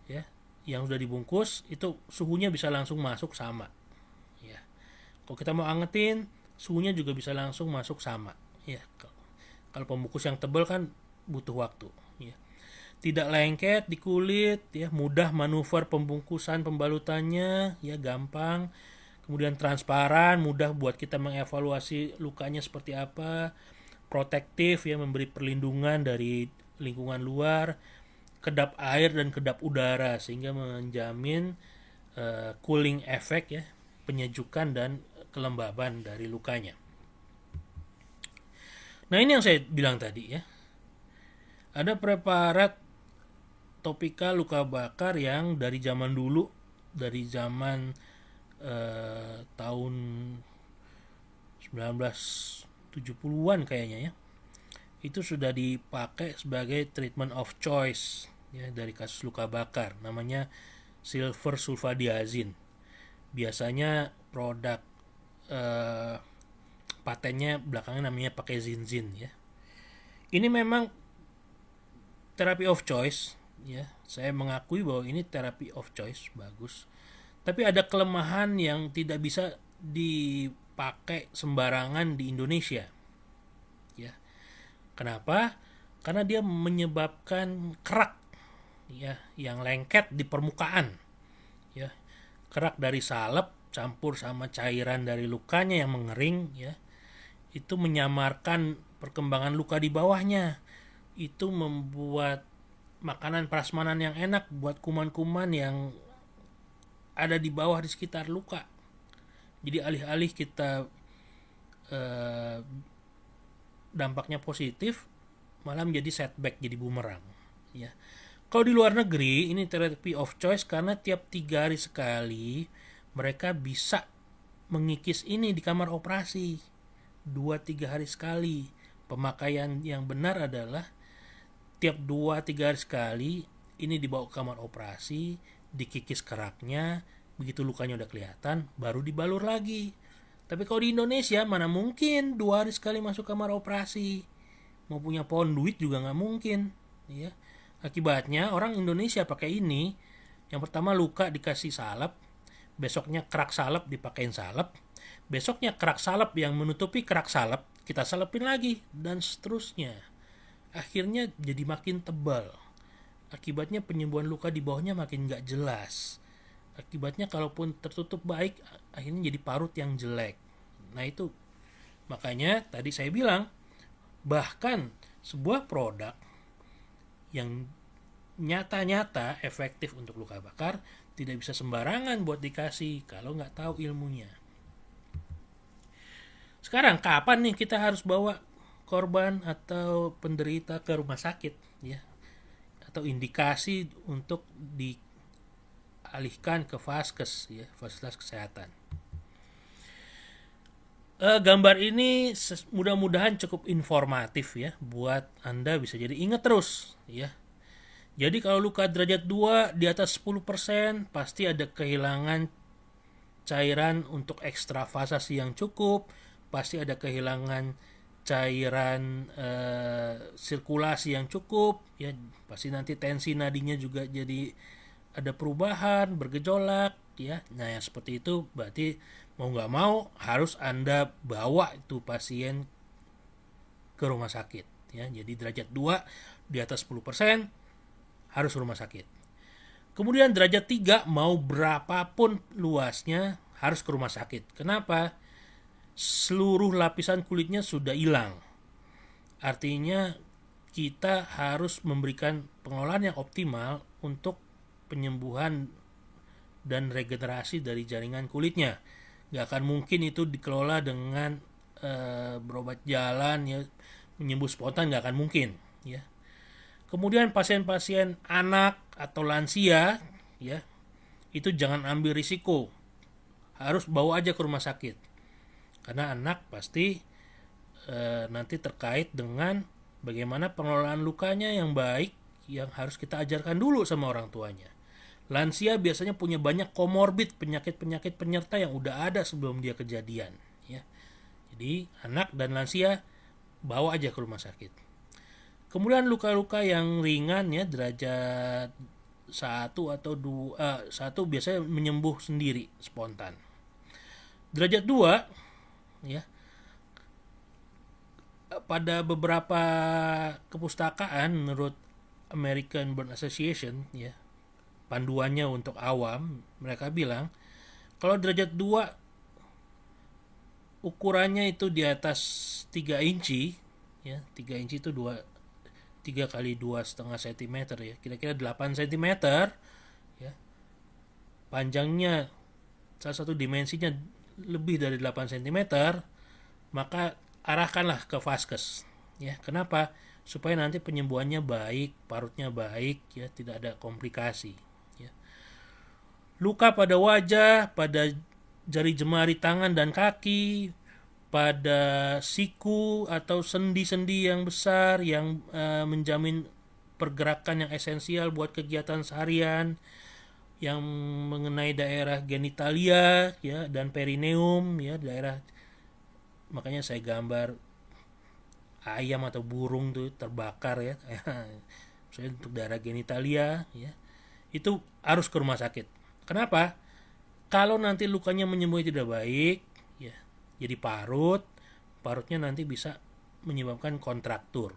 ya, yang sudah dibungkus itu suhunya bisa langsung masuk sama ya. Kalau kita mau angetin, suhunya juga bisa langsung masuk sama ya. Kalau pembungkus yang tebal kan butuh waktu ya. Tidak lengket di kulit ya, mudah manuver pembungkusan pembalutannya ya, gampang. Kemudian transparan, mudah buat kita mengevaluasi lukanya seperti apa. Protektif ya, memberi perlindungan dari lingkungan luar, kedap air dan kedap udara sehingga menjamin cooling effect ya, penyejukan dan kelembaban dari lukanya. Nah, ini yang saya bilang tadi ya. Ada preparat topikal luka bakar yang dari zaman dulu, dari zaman tahun 1970-an kayaknya ya, itu sudah dipakai sebagai treatment of choice ya, dari kasus luka bakar, namanya silver sulfadiazine. Biasanya produk patennya belakangnya namanya pakai zinzin ya. Ini memang terapi of choice ya. Saya mengakui bahwa ini terapi of choice bagus. Tapi ada kelemahan yang tidak bisa dipakai sembarangan di Indonesia. Ya. Kenapa? Karena dia menyebabkan kerak ya, yang lengket di permukaan. Ya. Kerak dari salep campur sama cairan dari lukanya yang mengering ya. Itu menyamarkan perkembangan luka di bawahnya. Itu membuat makanan prasmanan yang enak buat kuman-kuman yang ada di bawah di sekitar luka. Jadi alih-alih kita dampaknya positif, malah menjadi setback, jadi bumerang ya. Kalau di luar negeri ini therapy of choice karena tiap 3 hari sekali mereka bisa mengikis ini di kamar operasi 2-3 hari sekali. Pemakaian yang benar adalah tiap 2-3 hari sekali ini dibawa ke kamar operasi, dikikis keraknya, begitu lukanya udah kelihatan baru dibalur lagi. Tapi kalau di Indonesia mana mungkin 2 hari sekali masuk kamar operasi, mau punya pohon duit juga nggak mungkin ya. Akibatnya orang Indonesia pakai ini, yang pertama luka dikasih salep, besoknya kerak salep dipakein salep, besoknya kerak salep yang menutupi kerak salep kita salepin lagi, dan seterusnya. Akhirnya jadi makin tebal. Akibatnya penyembuhan luka di bawahnya makin gak jelas. Akibatnya kalaupun tertutup baik, akhirnya jadi parut yang jelek. Nah itu, makanya tadi saya bilang, bahkan sebuah produk yang nyata-nyata efektif untuk luka bakar tidak bisa sembarangan buat dikasih kalau nggak tahu ilmunya. Sekarang kapan nih kita harus bawa korban atau penderita ke rumah sakit ya, atau indikasi untuk dialihkan ke vaskes ya, fasilitas kesehatan. Gambar ini mudah-mudahan cukup informatif ya, buat Anda bisa jadi ingat terus ya. Jadi kalau luka derajat 2 di atas 10% pasti ada kehilangan cairan untuk ekstravasasi yang cukup, pasti ada kehilangan cairan sirkulasi yang cukup ya, pasti nanti tensi nadinya juga jadi ada perubahan, bergejolak ya. Nah yang seperti itu berarti mau nggak mau harus Anda bawa itu pasien ke rumah sakit ya. Jadi derajat 2 di atas 10% harus rumah sakit. Kemudian derajat 3 mau berapapun luasnya harus ke rumah sakit. Kenapa? Seluruh lapisan kulitnya sudah hilang. Artinya kita harus memberikan pengelolaan yang optimal untuk penyembuhan dan regenerasi dari jaringan kulitnya. Gak akan mungkin itu dikelola dengan berobat jalan ya, menyembuh spontan gak akan mungkin ya. Kemudian pasien-pasien anak atau lansia ya, itu jangan ambil risiko, harus bawa aja ke rumah sakit. Karena anak pasti nanti terkait dengan bagaimana pengelolaan lukanya yang baik yang harus kita ajarkan dulu sama orang tuanya. Lansia biasanya punya banyak komorbid, penyakit-penyakit penyerta yang udah ada sebelum dia kejadian, ya. Jadi anak dan lansia bawa aja ke rumah sakit. Kemudian luka-luka yang ringan ya, derajat 1 biasanya menyembuh sendiri spontan. Derajat 2 ya, pada beberapa kepustakaan menurut American Burn Association ya, panduannya untuk awam, mereka bilang kalau derajat 2 ukurannya itu di atas 3 inci ya, 3 inci itu 3 kali 2,5 cm ya, kira-kira 8 cm ya. Panjangnya salah satu dimensinya lebih dari 8 cm, maka arahkanlah ke vaskes ya. Kenapa? Supaya nanti penyembuhannya baik, parutnya baik ya, tidak ada komplikasi ya. Luka pada wajah, pada jari jemari tangan dan kaki, pada siku atau sendi-sendi yang besar yang menjamin pergerakan yang esensial buat kegiatan seharian, yang mengenai daerah genitalia ya dan perineum ya, daerah, makanya saya gambar ayam atau burung tuh terbakar ya. Misalnya untuk daerah genitalia ya, itu harus ke rumah sakit. Kenapa? Kalau nanti lukanya menyembuh tidak baik ya, jadi parutnya nanti bisa menyebabkan kontraktur.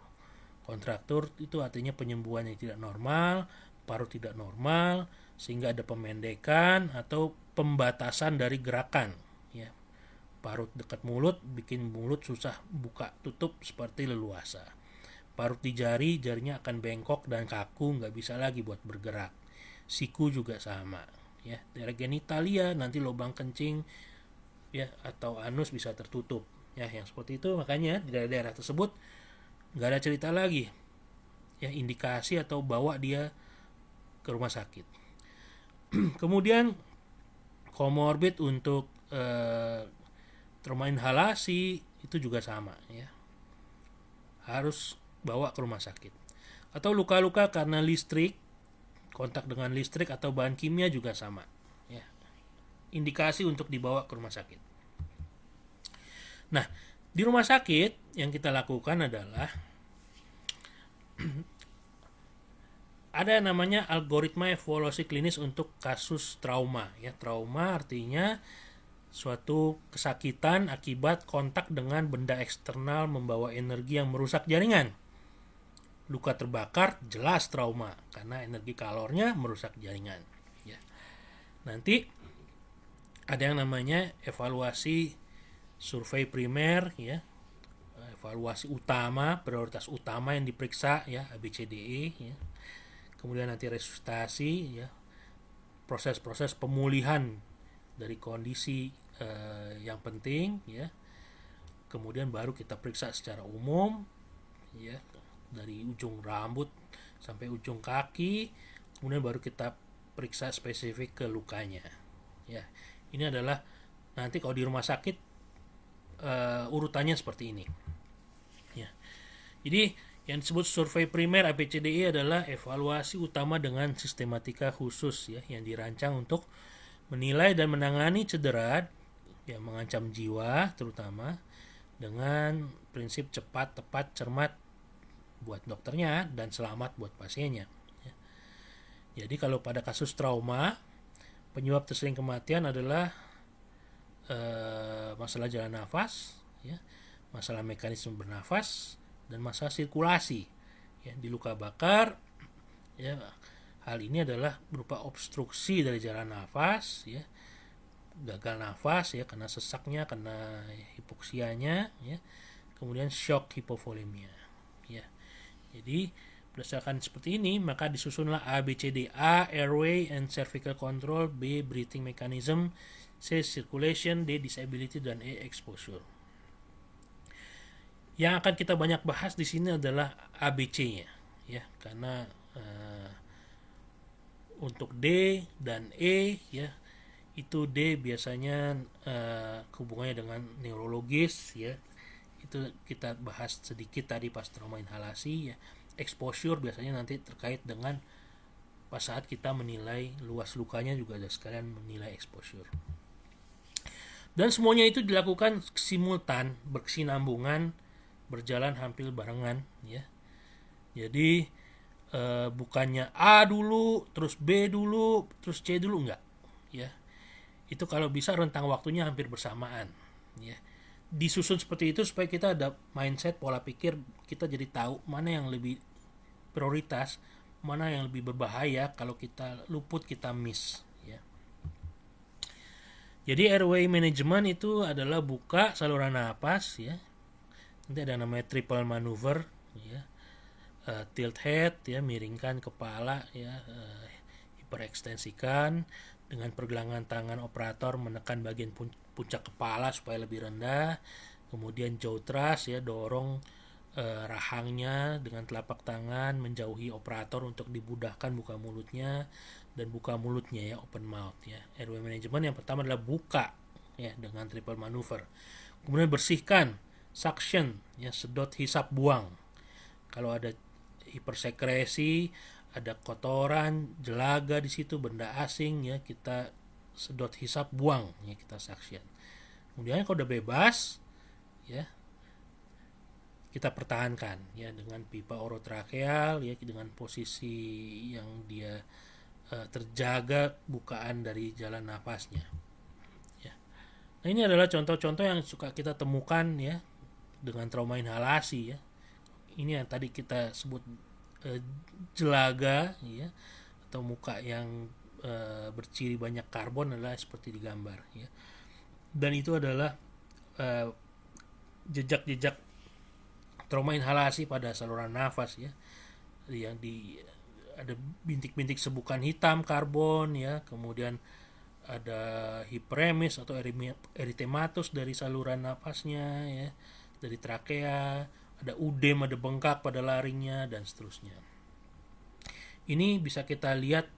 Kontraktur itu artinya penyembuhan yang tidak normal, parut tidak normal, sehingga ada pemendekan atau pembatasan dari gerakan ya. Parut dekat mulut bikin mulut susah buka tutup seperti leluasa. Parut di jari, jarinya akan bengkok dan kaku, nggak bisa lagi buat bergerak. Siku juga sama ya. Daerah genitalia nanti lubang kencing ya atau anus bisa tertutup ya, yang seperti itu. Makanya di daerah-daerah tersebut nggak ada cerita lagi ya, indikasi atau bawa dia ke rumah sakit. Kemudian komorbid untuk trauma inhalasi itu juga sama ya, harus bawa ke rumah sakit. Atau luka-luka karena listrik, kontak dengan listrik atau bahan kimia juga sama ya, indikasi untuk dibawa ke rumah sakit. Nah, di rumah sakit yang kita lakukan adalah ada namanya algoritma evaluasi klinis untuk kasus trauma ya. Trauma artinya suatu kesakitan akibat kontak dengan benda eksternal membawa energi yang merusak jaringan. Luka terbakar jelas trauma karena energi kalornya merusak jaringan ya. Nanti ada yang namanya evaluasi survei primer ya, evaluasi utama, prioritas utama yang diperiksa ya, ABCDE ya. Kemudian nanti resusitasi ya, proses-proses pemulihan dari kondisi yang penting ya. Kemudian baru kita periksa secara umum ya, dari ujung rambut sampai ujung kaki. Kemudian baru kita periksa spesifik ke lukanya ya. Ini adalah nanti kalau di rumah sakit urutannya seperti ini ya. Jadi yang disebut survei primer ABCDE adalah evaluasi utama dengan sistematika khusus ya, yang dirancang untuk menilai dan menangani cedera yang mengancam jiwa, terutama dengan prinsip cepat, tepat, cermat buat dokternya dan selamat buat pasiennya ya. Jadi kalau pada kasus trauma, penyebab tersering kematian adalah masalah jalan nafas ya, masalah mekanisme bernafas, dan masalah sirkulasi ya. Di luka bakar ya, hal ini adalah berupa obstruksi dari jalan nafas ya, gagal nafas ya karena sesaknya, karena hipoksianya ya, kemudian shock hipovolemia ya. Jadi berdasarkan seperti ini maka disusunlah ABCD: A airway and cervical control, B breathing mechanism, C circulation, D disability, dan E exposure. Yang akan kita banyak bahas di sini adalah ABC-nya ya, karena untuk D dan E ya, itu D biasanya hubungannya dengan neurologis ya, itu kita bahas sedikit tadi pas trauma inhalasi ya. Exposure biasanya nanti terkait dengan pas saat kita menilai luas lukanya juga ada sekalian menilai exposure. Dan semuanya itu dilakukan simultan, berkesinambungan, berjalan hampir barengan ya. Jadi bukannya A dulu, terus B dulu, terus C dulu, enggak ya. Itu kalau bisa rentang waktunya hampir bersamaan ya. Disusun seperti itu supaya kita ada mindset, pola pikir, kita jadi tahu mana yang lebih prioritas, mana yang lebih berbahaya. Kalau kita luput, kita miss ya. Jadi airway management itu adalah buka saluran napas ya. Nanti ada namanya triple maneuver ya. Tilt head ya, miringkan kepala ya, hiperekstensikan, dengan pergelangan tangan operator menekan bagian puncak kepala supaya lebih rendah. Kemudian jaw thrust ya, dorong rahangnya dengan telapak tangan menjauhi operator untuk dimudahkan buka mulutnya, dan buka mulutnya ya, open mouth ya. Airway management yang pertama adalah buka ya dengan triple maneuver. Kemudian bersihkan, suction ya, sedot, hisap, buang. Kalau ada hipersekresi, ada kotoran, jelaga di situ, benda asing ya, kita sedot, hisap, buang ya, kita suction. Kemudian kalau udah bebas ya, kita pertahankan ya dengan pipa orotrakeal ya, dengan posisi yang dia terjaga bukaan dari jalan napasnya ya. Nah, ini adalah contoh-contoh yang suka kita temukan ya dengan trauma inhalasi ya. Ini yang tadi kita sebut jelaga ya, atau muka yang berciri banyak karbon adalah seperti di gambar ya. Dan itu adalah jejak-jejak trauma inhalasi pada saluran nafas ya, yang ada bintik-bintik sebukan hitam karbon ya, kemudian ada hiperemis atau eritematus dari saluran napasnya ya, dari trakea, ada udem, ada bengkak pada laringnya, dan seterusnya. Ini bisa kita lihat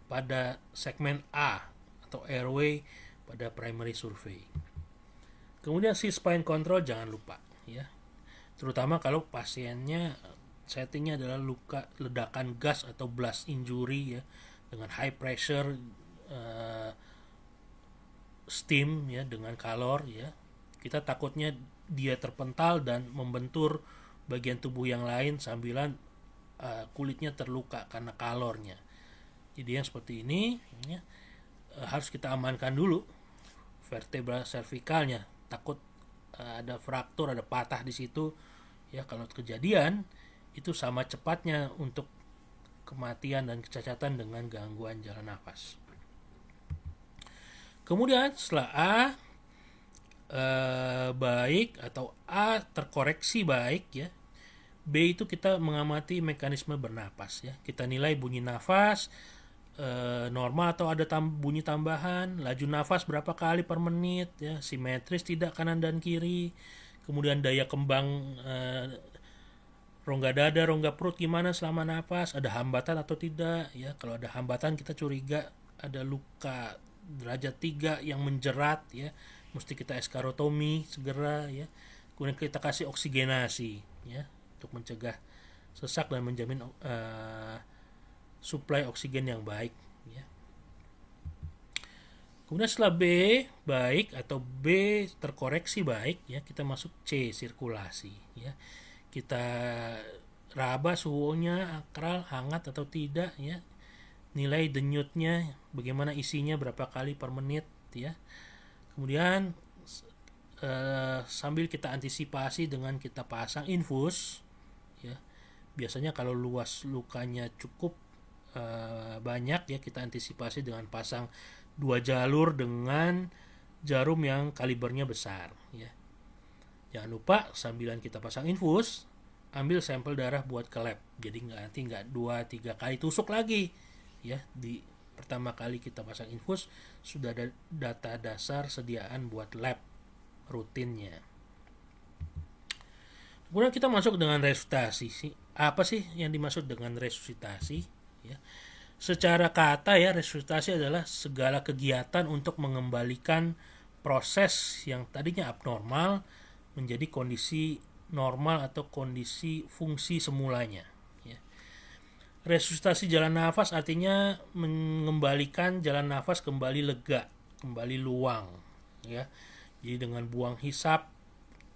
pada segmen A atau airway pada primary survey. Kemudian C-spine control jangan lupa ya, terutama kalau pasiennya settingnya adalah luka ledakan gas atau blast injury ya, dengan high pressure steam ya, dengan kalor ya. Kita takutnya dia terpental dan membentur bagian tubuh yang lain sambilan kulitnya terluka karena kalornya. Jadi yang seperti ini ya, harus kita amankan dulu vertebra cervicalnya, takut ada fraktur, ada patah di situ ya. Kalau kejadian itu sama cepatnya untuk kematian dan kecacatan dengan gangguan jalan nafas. Kemudian setelah A baik atau A terkoreksi baik ya, B itu kita mengamati mekanisme bernapas ya. Kita nilai bunyi nafas normal atau ada bunyi tambahan, laju nafas berapa kali per menit ya, simetris tidak kanan dan kiri, kemudian daya kembang rongga dada, rongga perut gimana selama nafas, ada hambatan atau tidak ya. Kalau ada hambatan kita curiga ada luka derajat 3 yang menjerat ya, mesti kita eskarotomi segera ya. Kemudian kita kasih oksigenasi ya, untuk mencegah sesak dan menjamin suplai oksigen yang baik ya. Kemudian setelah B baik atau B terkoreksi baik ya, kita masuk C, sirkulasi ya. Kita raba suhunya akral, hangat atau tidak ya. Nilai denyutnya bagaimana, isinya berapa kali per menit ya. Kemudian sambil kita antisipasi dengan kita pasang infus ya. Biasanya kalau luas lukanya cukup banyak ya, kita antisipasi dengan pasang 2 jalur dengan jarum yang kalibernya besar ya. Jangan lupa sambilan kita pasang infus, ambil sampel darah buat ke lab. Jadi nanti nggak 2-3 kali tusuk lagi ya. Di pertama kali kita pasang infus sudah ada data dasar sediaan buat lab rutinnya. Kemudian kita masuk dengan resusitasi. Apa sih yang dimaksud dengan resusitasi ya? Secara kata ya, resusitasi adalah segala kegiatan untuk mengembalikan proses yang tadinya abnormal menjadi kondisi normal atau kondisi fungsi semulanya. Ya. Resusitasi jalan nafas artinya mengembalikan jalan nafas kembali lega, kembali luang. Ya. Jadi dengan buang hisap,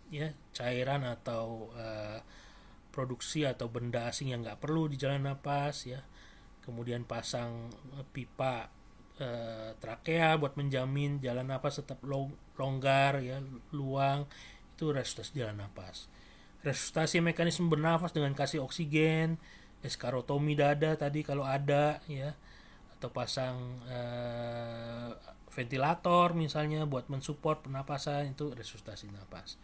ya, cairan atau produksi atau benda asing yang nggak perlu di jalan nafas, ya. Kemudian pasang pipa trakea buat menjamin jalan nafas tetap longgar, ya, luang. Itu resusitasi jalan nafas. Resusitasi mekanisme bernafas dengan kasih oksigen, eskarotomi dada tadi kalau ada, ya, atau pasang ventilator misalnya buat mensupport pernapasan, itu resusitasi nafas.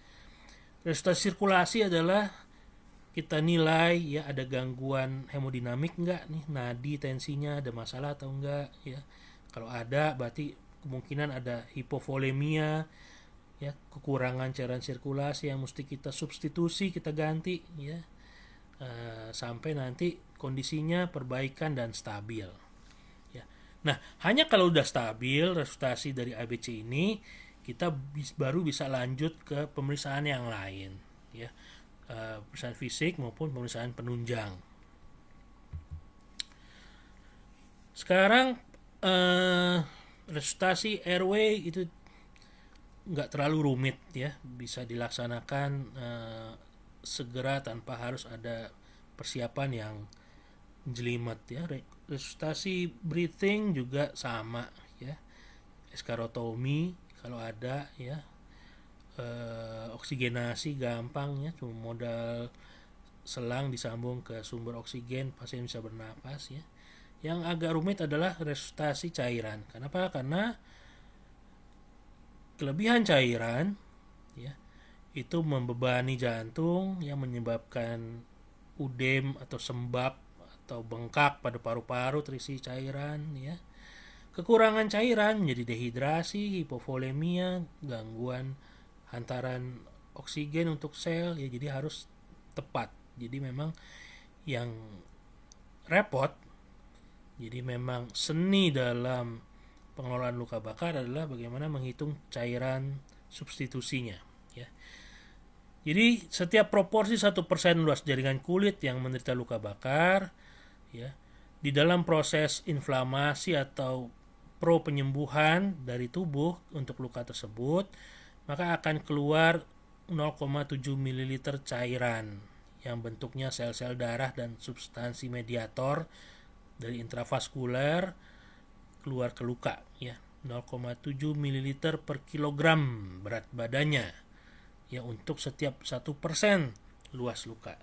Resusitasi sirkulasi adalah kita nilai, ya, ada gangguan hemodinamik enggak nih, nadi tensinya ada masalah atau enggak, ya. Kalau ada berarti kemungkinan ada hipovolemia, ya, kekurangan cairan sirkulasi yang mesti kita substitusi, kita ganti, ya, sampai nanti kondisinya perbaikan dan stabil, ya. Nah, hanya kalau udah stabil resusitasi dari ABC ini, kita baru bisa lanjut ke pemeriksaan yang lain, ya, pemeriksaan fisik maupun pemeriksaan penunjang. Sekarang resusitasi airway itu nggak terlalu rumit, ya, bisa dilaksanakan segera tanpa harus ada persiapan yang jelimet, ya. Resusitasi breathing juga sama, ya, eskarotomi kalau ada, ya, oksigenasi gampang, ya, cuma modal selang disambung ke sumber oksigen pasien bisa bernapas, ya. Yang agak rumit adalah resusitasi cairan. Kenapa? Karena kelebihan cairan, ya, itu membebani jantung yang menyebabkan udem atau sembab atau bengkak pada paru-paru terisi cairan, ya. Kekurangan cairan menjadi dehidrasi, hipovolemia, gangguan hantaran oksigen untuk sel, ya, jadi harus tepat. Jadi memang yang repot, jadi memang seni dalam pengelolaan luka bakar adalah bagaimana menghitung cairan substitusinya, ya. Jadi setiap proporsi 1% luas jaringan kulit yang menderita luka bakar, ya, di dalam proses inflamasi atau pro penyembuhan dari tubuh untuk luka tersebut, maka akan keluar 0,7 ml cairan yang bentuknya sel-sel darah dan substansi mediator dari intravaskuler keluar ke luka, ya, 0,7 ml per kilogram berat badannya, ya, untuk setiap 1% luas luka.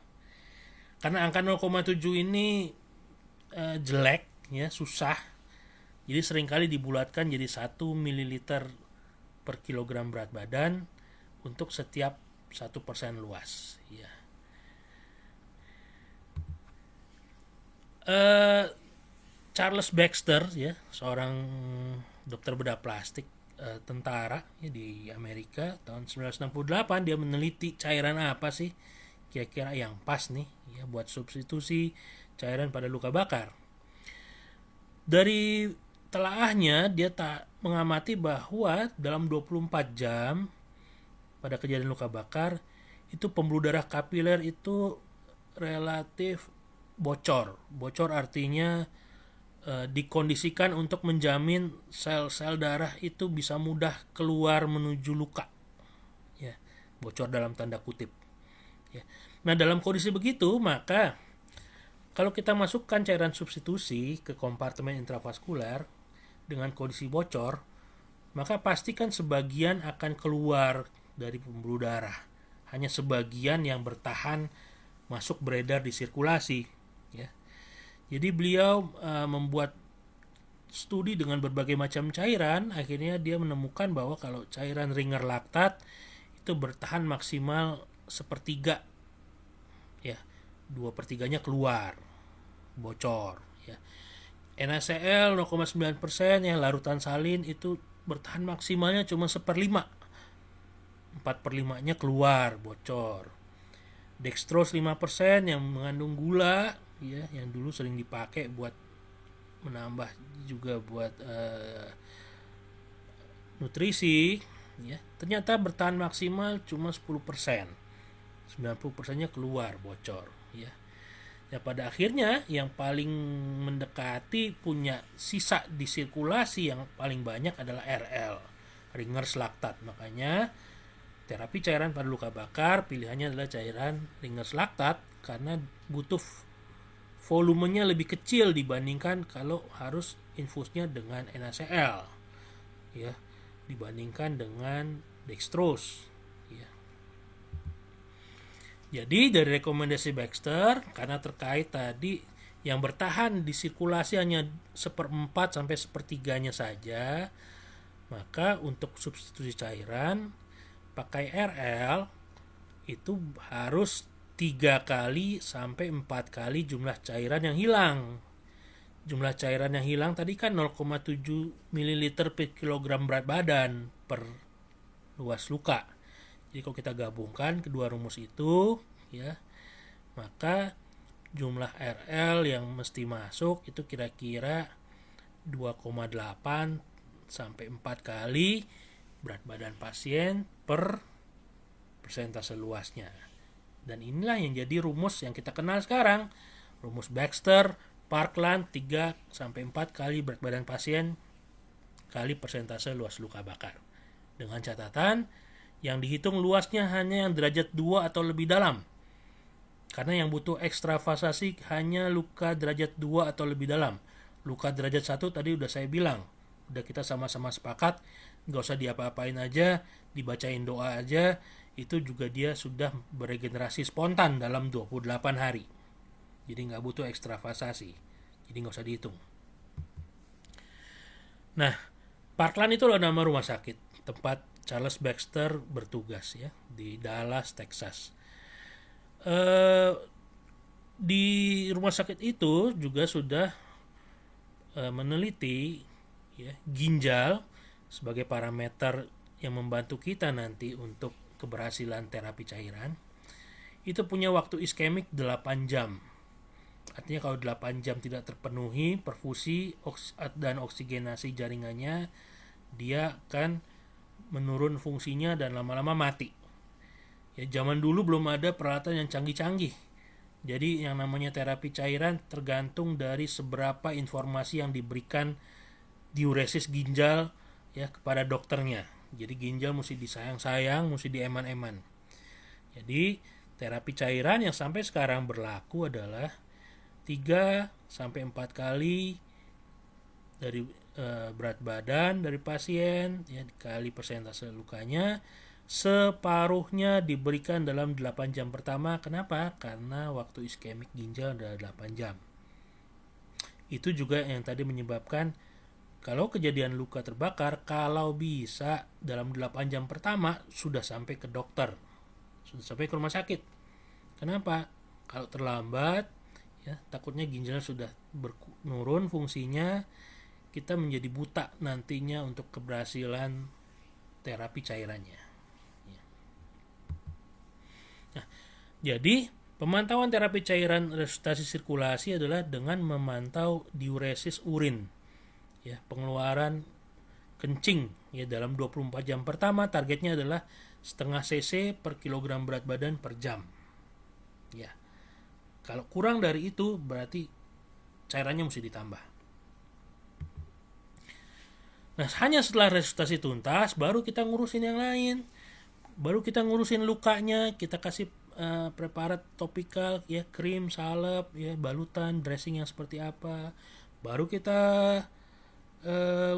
Karena angka 0,7 ini jelek, ya, susah, jadi seringkali dibulatkan jadi 1 ml per kilogram berat badan untuk setiap 1% luas, ya. Charles Baxter, ya, seorang dokter bedah plastik tentara, ya, di Amerika tahun 1968, dia meneliti cairan apa sih kira-kira yang pas nih, ya, buat substitusi cairan pada luka bakar. Dari telaahnya dia tak mengamati bahwa dalam 24 jam pada kejadian luka bakar itu pembuluh darah kapiler itu relatif bocor. Bocor artinya dikondisikan untuk menjamin sel-sel darah itu bisa mudah keluar menuju luka, ya, bocor dalam tanda kutip, ya. Nah, dalam kondisi begitu maka kalau kita masukkan cairan substitusi ke kompartemen intravaskuler dengan kondisi bocor, maka pastikan sebagian akan keluar dari pembuluh darah, hanya sebagian yang bertahan masuk beredar di sirkulasi, ya. Jadi beliau membuat studi dengan berbagai macam cairan, akhirnya dia menemukan bahwa kalau cairan ringer laktat itu bertahan maksimal sepertiga, ya, 2/3 keluar, bocor, ya. NaCl 0,9%, ya, larutan salin itu bertahan maksimalnya cuma 1/5, 4/5-nya keluar, bocor. Dextrose 5% yang mengandung gula, ya, yang dulu sering dipakai buat menambah juga buat nutrisi, ya. Ternyata bertahan maksimal cuma 10%. 90%-nya keluar bocor, ya. Ya pada akhirnya yang paling mendekati punya sisa di sirkulasi yang paling banyak adalah RL, Ringer's Lactate. Makanya terapi cairan pada luka bakar pilihannya adalah cairan Ringer's Lactate karena butuh volumenya lebih kecil dibandingkan kalau harus infusnya dengan NaCl, ya, dibandingkan dengan dextrose, ya. Jadi dari rekomendasi Baxter, karena terkait tadi yang bertahan di sirkulasi hanya 1/4 sampai 1/3-nya saja, maka untuk substitusi cairan pakai RL itu harus 3 kali sampai 4 kali jumlah cairan yang hilang. Jumlah cairan yang hilang tadi kan 0,7 ml per kilogram berat badan per luas luka. Jadi kalau kita gabungkan kedua rumus itu, ya, maka jumlah RL yang mesti masuk itu kira-kira 2,8 sampai 4 kali berat badan pasien per persentase luasnya. Dan inilah yang jadi rumus yang kita kenal sekarang. Rumus Baxter, Parkland 3 sampai 4 kali berat badan pasien kali persentase luas luka bakar. Dengan catatan yang dihitung luasnya hanya yang derajat 2 atau lebih dalam. Karena yang butuh ekstravasasi hanya luka derajat 2 atau lebih dalam. Luka derajat 1 tadi udah saya bilang. Udah kita sama-sama sepakat, nggak usah diapa-apain aja, dibacain doa aja, itu juga dia sudah beregenerasi spontan dalam 28 hari. Jadi nggak butuh ekstravasasi. Jadi nggak usah dihitung. Nah, Parkland itu adalah nama rumah sakit tempat Charles Baxter bertugas, ya, di Dallas, Texas. Di rumah sakit itu juga sudah meneliti, ya, ginjal sebagai parameter yang membantu kita nanti untuk keberhasilan terapi cairan. Itu punya waktu iskemik 8 jam. Artinya kalau 8 jam tidak terpenuhi perfusi dan oksigenasi jaringannya, dia akan menurun fungsinya dan lama-lama mati. Ya, zaman dulu belum ada peralatan yang canggih-canggih. Jadi yang namanya terapi cairan tergantung dari seberapa informasi yang diberikan diuresis ginjal, ya, kepada dokternya. Jadi ginjal mesti disayang-sayang, mesti dieman-eman. Jadi terapi cairan yang sampai sekarang berlaku adalah 3 sampai 4 kali dari berat badan dari pasien, ya, dikali persentase lukanya, separuhnya diberikan dalam 8 jam pertama. Kenapa? Karena waktu iskemik ginjal adalah 8 jam. Itu juga yang tadi menyebabkan kalau kejadian luka terbakar, kalau bisa dalam 8 jam pertama sudah sampai ke dokter, sudah sampai ke rumah sakit. Kenapa? Kalau terlambat, ya, takutnya ginjalnya sudah menurun fungsinya, kita menjadi buta nantinya untuk keberhasilan terapi cairannya. Nah, jadi pemantauan terapi cairan resusitasi sirkulasi adalah dengan memantau diuresis urin, ya, pengeluaran kencing, ya, dalam 24 jam pertama. Targetnya adalah setengah cc per kilogram berat badan per jam, ya. Kalau kurang dari itu berarti cairannya mesti ditambah. Nah, hanya setelah resusitasi tuntas baru kita ngurusin yang lain. Baru kita ngurusin lukanya, kita kasih preparat topikal, ya, krim, salep, ya, balutan, dressing yang seperti apa. Baru kita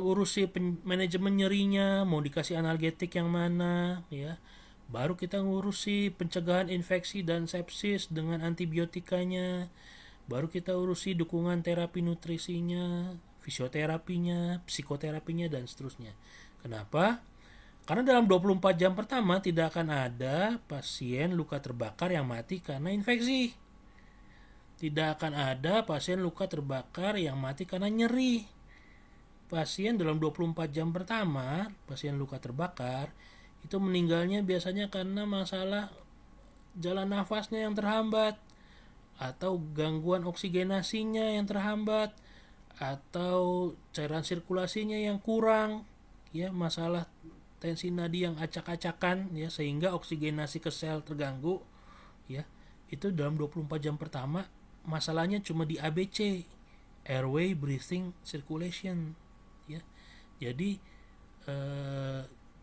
urusi manajemen nyerinya, mau dikasih analgetik yang mana, ya. Baru kita ngurusi pencegahan infeksi dan sepsis dengan antibiotikanya. Baru kita urusi dukungan terapi nutrisinya, fisioterapinya, psikoterapinya, dan seterusnya. Kenapa? Karena dalam 24 jam pertama tidak akan ada pasien luka terbakar yang mati karena infeksi. Tidak akan ada pasien luka terbakar yang mati karena nyeri. Pasien dalam 24 jam pertama, pasien luka terbakar, itu meninggalnya biasanya karena masalah jalan nafasnya yang terhambat, atau gangguan oksigenasinya yang terhambat, atau cairan sirkulasinya yang kurang, ya, masalah tensi nadi yang acak-acakan ya, sehingga oksigenasi ke sel terganggu ya, itu dalam 24 jam pertama masalahnya cuma di ABC, airway, breathing, circulation ya. Jadi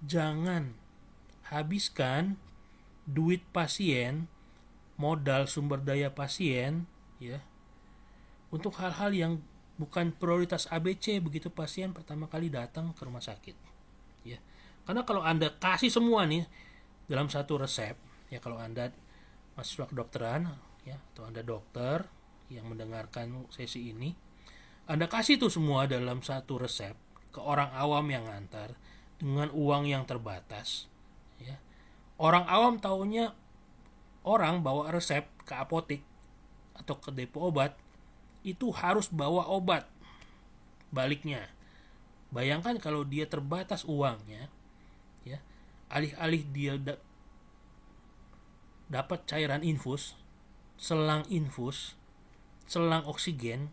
jangan habiskan duit pasien, modal sumber daya pasien ya, untuk hal-hal yang bukan prioritas ABC begitu pasien pertama kali datang ke rumah sakit ya. Karena kalau Anda kasih semua nih dalam satu resep ya, kalau Anda mahasiswa kedokteran ya, atau Anda dokter yang mendengarkan sesi ini, Anda kasih itu semua dalam satu resep ke orang awam yang ngantar dengan uang yang terbatas ya. Orang awam taunya orang bawa resep ke apotik atau ke depo obat itu harus bawa obat baliknya. Bayangkan kalau dia terbatas uangnya ya, alih-alih dia dapat cairan infus, selang infus, selang oksigen,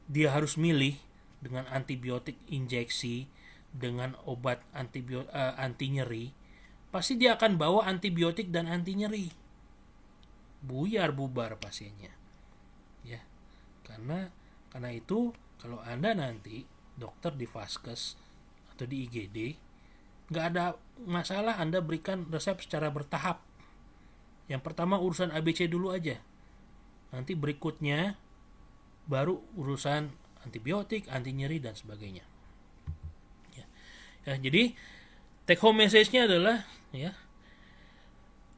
dia harus milih dengan antibiotik injeksi, dengan obat anti nyeri. Pasti dia akan bawa antibiotik dan anti nyeri. Buyar bubar pasiennya ya. Karena itu kalau Anda nanti dokter di Vaskes atau di IGD, nggak ada masalah Anda berikan resep secara bertahap. Yang pertama urusan ABC dulu aja, nanti berikutnya baru urusan antibiotik, anti nyeri dan sebagainya ya. Jadi take home message-nya adalah ya,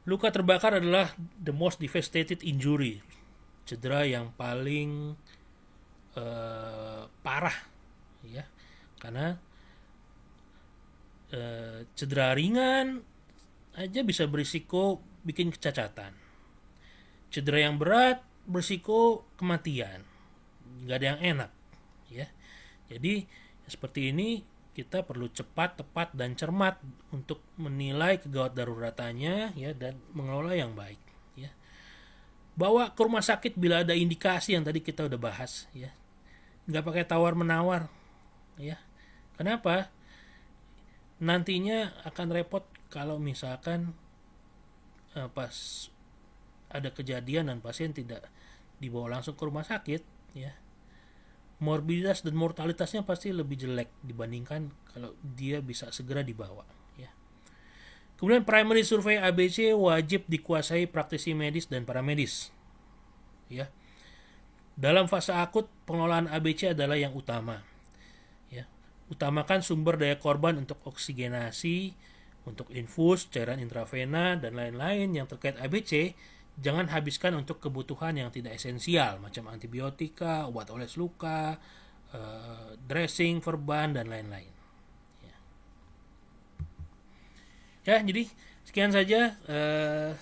luka terbakar adalah the most devastated injury, cedera yang paling parah ya, karena cedera ringan aja bisa berisiko bikin kecacatan, cedera yang berat berisiko kematian, nggak ada yang enak ya. Jadi seperti ini kita perlu cepat, tepat dan cermat untuk menilai kegawat daruratannya ya, dan mengelola yang baik ya. Bawa ke rumah sakit bila ada indikasi yang tadi kita udah bahas ya, nggak pakai tawar menawar ya. Kenapa? Nantinya akan repot kalau misalkan pas ada kejadian dan pasien tidak dibawa langsung ke rumah sakit ya, morbiditas dan mortalitasnya pasti lebih jelek dibandingkan kalau dia bisa segera dibawa ya. Kemudian primary survey ABC wajib dikuasai praktisi medis dan paramedis ya. Dalam fase akut, pengelolaan ABC adalah yang utama ya. Utamakan sumber daya korban untuk oksigenasi, untuk infus, cairan intravena dan lain-lain yang terkait ABC. Jangan habiskan untuk kebutuhan yang tidak esensial macam antibiotika, obat oles luka, dressing, perban dan lain-lain ya. Jadi sekian saja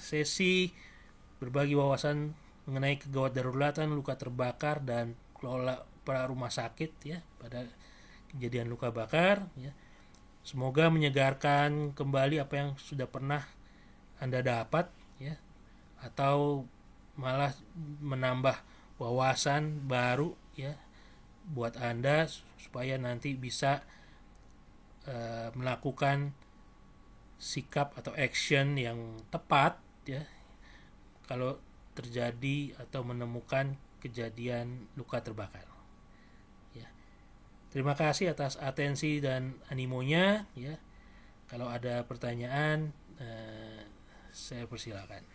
sesi berbagi wawasan mengenai kegawat daruratan, luka terbakar dan kelola para rumah sakit ya pada kejadian luka bakar ya. Semoga menyegarkan kembali apa yang sudah pernah Anda dapat ya, atau malah menambah wawasan baru ya buat Anda supaya nanti bisa melakukan sikap atau action yang tepat ya kalau terjadi atau menemukan kejadian luka terbakar ya. Terima kasih atas atensi dan animonya ya. Kalau ada pertanyaan saya persilakan.